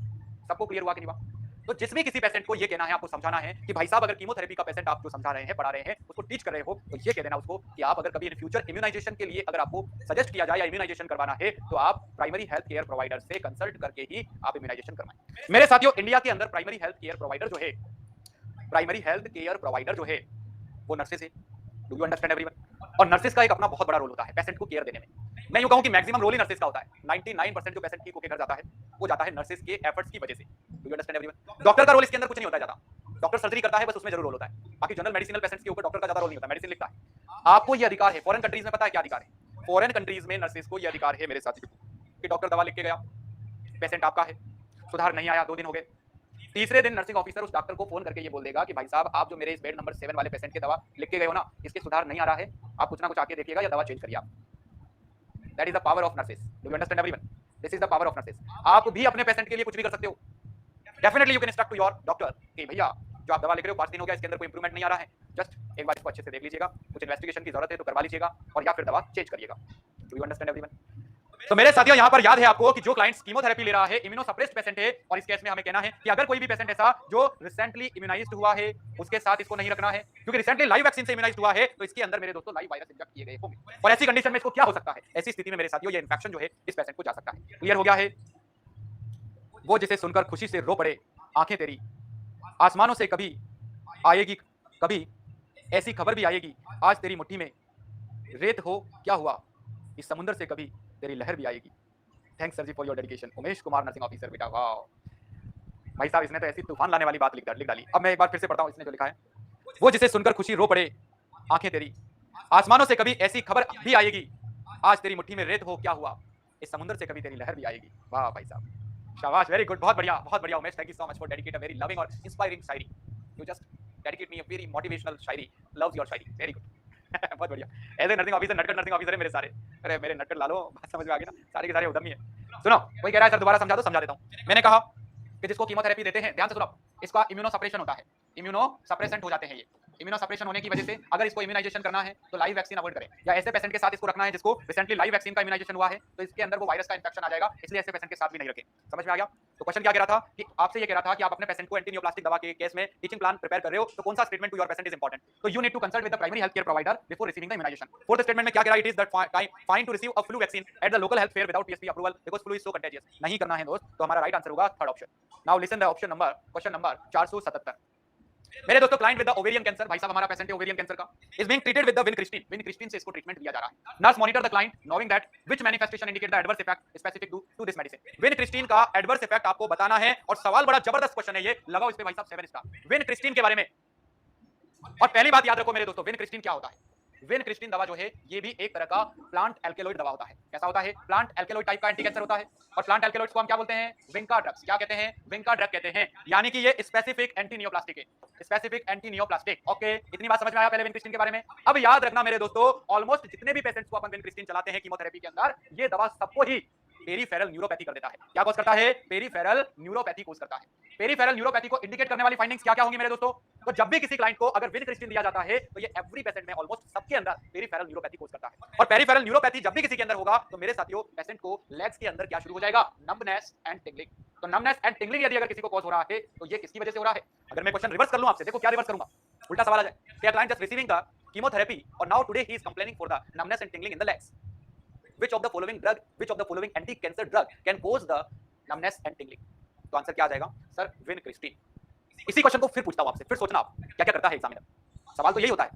सबको क्लियर हुआ कि नहीं हुआ? तो जिसमें किसी पेशेंट को ये कहना है, आपको समझाना है कि भाई साहब अगर कीमोथेरेपी का पेशेंट आप जो समझा रहे हैं, पढ़ा रहे हैं, उसको टीच कर रहे हो, तो ये कह देना उसको कि आप अगर कभी इन फ्यूचर इम्यूनाइजेशन के लिए अगर आपको सजेस्ट किया जाए या इम्यूनाइजेशन करवाना है, तो आप प्राइमरी हेल्थ केयर प्रोवाइडर से कंसल्ट करके ही आप इम्यूनाइजेशन करवाएं। मेरे साथियों, इंडिया के अंदर प्राइमरी हेल्थ केयर प्रोवाइडर जो है, प्राइमरी हेल्थ केयर प्रोवाइडर जो है, वो नर्सेस है। Do you understand everyone? और नर्सेस का एक अपना बहुत बड़ा रोल होता है पेशेंट को केयर देने में। मैं यूं कहूं कि मैक्सिमम रोल ही नर्सेस का होता है। 99% जो पेशेंट ठीक होकर घर जाता है, वो जाता है नर्सेस के एफर्ट्स की वजह से। Do you understand everyone? Doctor का रोल इसके अंदर कुछ नहीं होता है ज्यादा। डॉक्टर सर्जरी करता है, बस उसमें जरूर रोल होता है। बाकी जनरल मेडिसिनल पेशेंट्स के ऊपर डॉक्टर का ज्यादा रोल नहीं होता, मेडिसिन लिखता है। आपको ये अधिकार है, फॉरेन कंट्रीज में पता है क्या अधिकार है? फॉरेन कंट्रीज में नर्सेस को ये अधिकार है मेरे साथियों कि डॉक्टर दवा लिख के गया, पेशेंट आपका है, सुधार नहीं आया, 2 दिन हो गए, तीसरे दिन नर्सिंग ऑफिसर उस डॉक्टर को फोन करके ये बोल देगा कि भाई साहब आप जो मेरे इस बेड नंबर 7 वाले पेशेंट की दवा लिख के गए हो ना, इसके सुधार नहीं आ रहा है, आप कुछ ना कुछ आके देखिएगा या दवा चेंज करिए आप। That is the power of nurses. Do you understand everyone? This is the power of nurses. आप भी अपने पेशेंट के लिए कुछ भी कर सकते हो। Definitely you can instruct to your doctor कि भैया जो आप दवा लिख रहे हो 5 दिन हो गया, इसके अंदर कोई इंप्रूवमेंट नहीं आ रहा है, जस्ट एक बार इसको अच्छे से देख लीजिएगा, कुछ इन्वेस्टिगेशन की जरूरत है तो करवा लीजिएगा और या फिर दवा चेंज करिएगा। Do you understand everyone? तो मेरे साथियों, यहां पर याद है आपको कि जो क्लाइंट्स कीमोथेरेपी ले रहा है, इम्यूनोसप्रेस्ड पेशेंट है, और इस केस में हमें कहना है कि अगर कोई भी पेशेंट ऐसा जो रिसेंटली इम्यूनाइज्ड हुआ है, उसके साथ इसको नहीं रखना है, क्योंकि रिसेंटली लाइव वैक्सीन से इम्यूनाइज्ड हुआ है, तो इसके अंदर मेरे दोस्तों लाइव वायरस इंजेक्ट किए गए होंगे, और ऐसी कंडीशन में इसको क्या हो सकता है? ऐसी स्थिति में मेरे साथियों ये इन्फेक्शन जो है इस पेशेंट को जा सकता है। क्लियर हो गया है? वो जिसे सुनकर खुशी से रो पड़े, आंखें तेरी आसमानों से कभी आएगी, कभी ऐसी खबर भी आएगी, आज तेरी मुट्ठी में रेत हो क्या हुआ, इस समुद्र से कभी तेरी लहर भी आएगी। Thanks sir ji for your dedication. Umesh Kumar nursing officer बेटा, वाह भाई साहब, इसने तो ऐसी तूफान लाने वाली बात लिख डाली। अब मैं एक बार फिर से पढ़ता हूँ इसने जो लिखा है। वो जिसे सुनकर खुशी रो पड़े, आंखें तेरी आसमानों से कभी ऐसी खबर भी आएगी, आज तेरी मुट्ठी में रेत हो क्या हुआ, इस समुद्र से कभी तेरी लहर भी आएगी। वाह भाई साहब, शाबाश, वेरी गुड, बहुत बढ़िया Umesh, thank you so much for dedicate a very loving और inspiring shayari. You just dedicate me a very motivational shayari, loves your shayari, very good. बहुत बढ़िया। एज ए नर्सिंग ऑफिसर, नटखट नर्सिंग ऑफिसर है मेरे सारे। अरे मेरे नटखट लालो, बात समझ में आ गई ना, सारे के सारे उधम ही है। सुनो, कोई कह रहा है सर दोबारा समझा दो, समझा देता हूं। मैंने कहा कि जिसको कीमोथेरेपी देते हैं, ध्यान से सुनो, इसका इम्यूनो सप्रेशन होता है, इम्यूनो सप्रेसेंट हो जाते हैं ये। इम्यूनो सप्रेशन होने की वजह से अगर इसको इम्यूनाइजेशन करना है तो लाइव वैक्सीन अवॉइड करें, या ऐसे पेशेंट के साथ इसको रखना है जिसको रिसेंटली लाइव वैक्सीन का इम्यूनाइजेशन हुआ है, तो इसके अंदर वो वायरस का इंफेक्शन आ जाएगा, इसलिए ऐसे पेशेंट के साथ भी नहीं रखें। समझ में आ गया? तो क्वेश्चन क्या कह रहा था कि आपसे ये कह रहा था कि आप अपने पेशेंट को एंटीनियोप्लास्टिक दवा के केस में टीचिंग प्लान प्रिपेयर कर रहे हो, तो कौन सा statement to your patient is important? तो you need to consult with the primary health care provider before receiving the immunisation. Fourth statement में क्या कह रहा है? It is that fine to receive a flu vaccine at the local health fair without PSP approval because flu is so contagious. नहीं करना है दोस्त, तो हमारा राइट आंसर होगा third option. Now listen the option number, question number 477। मेरे दोस्तों, client with the ovarian cancer, भाई साहब हमारा पेशेंट है ओवेरियन कैंसर का, is being treated with the vincristine. Vincristine से इसको ट्रीटमेंट दिया जा रहा है। Nurse monitor the client knowing that which manifestation indicate the adverse effect specific to this medicine. Vincristine का एडवर्स इफेक्ट आपको बताना है, और सवाल बड़ा जबरदस्त क्वेश्चन है ये, लगाओ इस पे भाई साहब 7 स्टार। विनक्रिस्टिन के बारे में, और पहली बात याद रखो मेरे दोस्तों, विनक्रिस्टिन क्या होता है? विनक्रिस्टिन दवा जो है ये भी एक तरह का प्लांट एल्केलॉइड दवा होता है। कैसा होता है? प्लांट एल्केलॉइड टाइप का एंटी कैंसर होता है। और प्लांट एल्केलॉइड्स को हम क्या बोलते हैं? Vinca drugs. क्या कहते हैं? विंका ड्रग कहते हैं। यानी कि ये स्पेसिफिक एंटी नियोप्लास्टिक है, स्पेसिफिक एंटी नियोप्लास्टिक। ओके, इतनी बात समझ में आया पहले विनक्रिस्टिन के बारे में। अब याद रखना मेरे दोस्तों, ऑलमोस्ट जितने भी पेशेंट्स को अपन विनक्रिस्टिन चलाते हैं कीमोथेरेपी के अंदर, ये दवा सबको ही पेरीफेरल न्यूरोपैथी कर देता है। क्या कॉज करता है? पेरीफेरल न्यूरोपैथी कॉज करता है। पेरीफेरल न्यूरोपैथी को इंडिकेट करने वाली फाइंडिंग्स क्या क्या होंगी मेरे दोस्तों? तो जब भी किसी क्लाइंट को अगर विनक्रिस्टिन दिया जाता है, तो ये एवरी पेशेंट में ऑलमोस्ट सबके अंदर पेरीफेरल न्यूरोपैथी कॉज करता है। और पेरीफेरल न्यूरोपैथी जब भी किसी के अंदर होगा, तो मेरे साथियों पेशेंट को लेग्स के अंदर क्या शुरू हो जाएगा? Numbness and tingling. तो नंबनेस एंड टिंगलिंग यदि अगर किसी को कॉज हो रहा है, तो ये किसकी वजह से हो रहा है? अगर मैं क्वेश्चन रिवर्स कर लूं आपसे, देखो क्या रिवर्स करूंगा, उल्टा सवाल आ जाए। क्या client just receiving the chemotherapy or now today he is complaining for the numbness and tingling in the legs? Which of the following anti-cancer drug can cause the numbness and tingling? तो आंसर क्या आ जाएगा? Sir vincristine. इसी क्वेश्चन को फिर पूछता हूं आपसे, फिर सोचना आप क्या क्या करता है एग्जामिनर। सवाल तो यही होता है,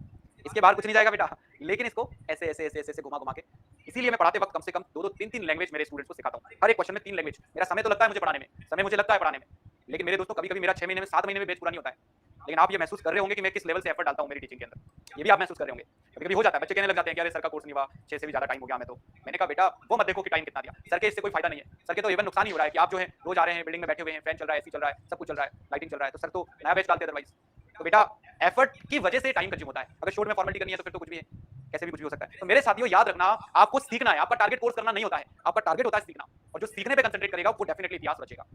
इसके बाहर कुछ नहीं जाएगा बेटा, लेकिन इसको ऐसे ऐसे ऐसे ऐसे घुमा घुमा के, इसीलिए मैं पढ़ाते वक्त कम से कम 2-2 3-3 लैंग्वेज मेरे स्टूडेंट्स को सिखाता हूं। हर एक क्वेश्चन में 3 लैंग्वेज। मेरा समय तो लगता है मुझे पढ़ाने में, समय मुझे लगता है पढ़ाने में, लेकिन मेरे दोस्तों कभी कभी मेरा 6 महीने में 7 महीने में बैच पूरा नहीं होता है। लेकिन आप ये महसूस कर रहे होंगे कि मैं किस लेवल से एफर्ट डालता हूं मेरी टीचिंग के अंदर, ये भी आप महसूस कर रहे होंगे। कभी कभी हो जाता है, बच्चे कहने लग जाते हैं कि अरे सर का कोर्स नहीं हुआ, 6 से भी ज्यादा टाइम हो गया हमें। तो मैंने कहा बेटा वो मत देखो कि टाइम कितना दिया, सर के इससे कोई फायदा नहीं है, सर के तो इवन नुकसान ही हो रहा है कि आप जो है रोज आ रहे हैं, बिल्डिंग में बैठे हुए हैं, फैन चल रहा है, एसी चल रहा है, सब कुछ चल रहा है, लाइटिंग चल रहा है, तो सर तो नया बैच डालते अदरवाइज। तो बेटा एफर्ट की वजह से टाइम कंज्यूम होता है, अगर शॉर्ट में फॉर्मेलिटी करनी है तो फिर तो कुछ भी है, कैसे भी कुछ भी हो सकता है। तो मेरे साथियों याद रखना, आपको सीखना है, आपका टारगेट कोर्स करना नहीं होता है, आपका टारगेट होता है सीखना, और जो सीखने पे कंसंट्रेट करेगा वो डेफिनेटली इतिहास रचेगा।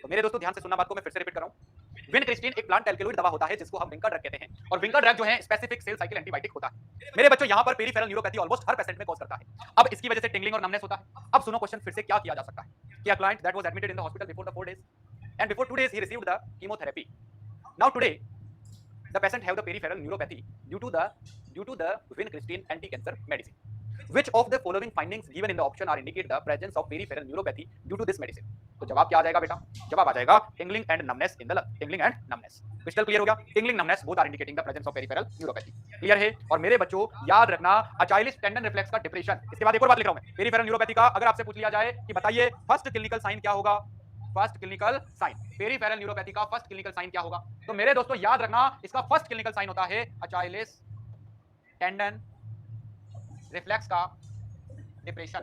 तो मेरे दोस्तों ध्यान से सुनना बात को, मैं फिर से रिपीट कर रहा हूं। विनक्रिस्टिन एक प्लांट एल्केलॉइड दवा होता है जिसको हम विंका ड्रग कहते हैं, और विंका ड्रग जो है स्पेसिफिक सेल साइकिल एंटीबायोटिक होता है। मेरे बच्चों यहां पर पेरीफेरल न्यूरोपैथी ऑलमोस्ट हर पेशेंट में कॉज करता है। अब इसकी वजह से टिंगलिंग और नमनेस होता है। अब सुनो क्वेश्चन फिर से क्या किया जा सकता है। कि a client that was admitted in the hospital before the 4 days and before 2 days he received the chemotherapy. Now today the patient have the peripheral neuropathy due to the vincristine anti-cancer medicine. Which of the following findings given in the option are indicate the presence of peripheral neuropathy due to this medicine? तो जवाब क्या आ जाएगा बेटा? जवाब आ जाएगा tingling and numbness in the lung. tingling and numbness. Crystal clear हो गया? tingling numbness both are indicating the presence of peripheral neuropathy. Clear है? और मेरे बच्चों याद रखना अचाइलिस टेंडन रिफ्लेक्स का डिप्रेशन. इसके बाद एक और बात लिख रहा हूं मैं. पेरिफेरल न्यूरोपैथी का अगर आपसे पूछ लिया जाए कि बताइए फर्स्ट क्लिनिकल साइन क्या होगा? First clinical sign peripheral neuropathy का फर्स्ट क्लिनिकल साइन क्या होगा? तो मेरे दोस्तों याद रखना इसका फर्स्ट क्लिनिकल साइन होता है अचाइलिस टेंडन रिफ्लेक्स का डिप्रेशन.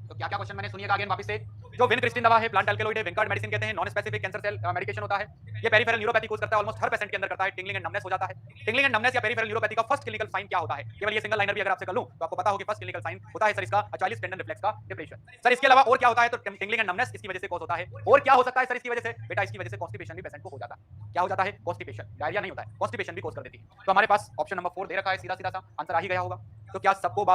तो क्या क्या क्वेश्चन मैंने सुनिएगा अगेन वापस से. जो विनक्रिस्टिन दवा है प्लांट अल्कलॉइड है, विंगार्ड मेडिसिन कहते हैं, non specific cancer cell medication होता है. ये पेरिफेरल न्यूरोपैथी कोज करता है, ऑलमोस्ट हर पेशेंट के अंदर करता है. टिंगलिंग एंड नमनेस हो जाता है. टिंगलिंग एंड नमनेस या पेरिफेरल न्यूरोपैथी का फर्स्ट क्लिनिकल साइन क्या होता है? केवल ये सिंगल लाइनर भी अगर आपसे कर लूं तो आपको पता हो कि फर्स्ट क्लिनिकल साइन होता है सर इसका अचाइलिस टेंडन रिफ्लेक्स का डिप्रेशन. सर इसके अलावा और क्या होता है? तो टिंगलिंग एंड नमनेस इसकी वजह से कॉज होता है. और क्या हो सकता है सर इसकी वजह से? बेटा इसकी वजह से कॉन्स्टिपेशन भी पेशेंट को हो जाता है. क्या हो जाता है? कॉन्स्टिपेशन. डायरिया नहीं होता है, कॉन्स्टिपेशन भी कॉज कर देती है. तो हमारे पास ऑप्शन नंबर 4 दे रखा है, सीधा सीधा सा आंसर आ ही गया होगा. तो क्या सबको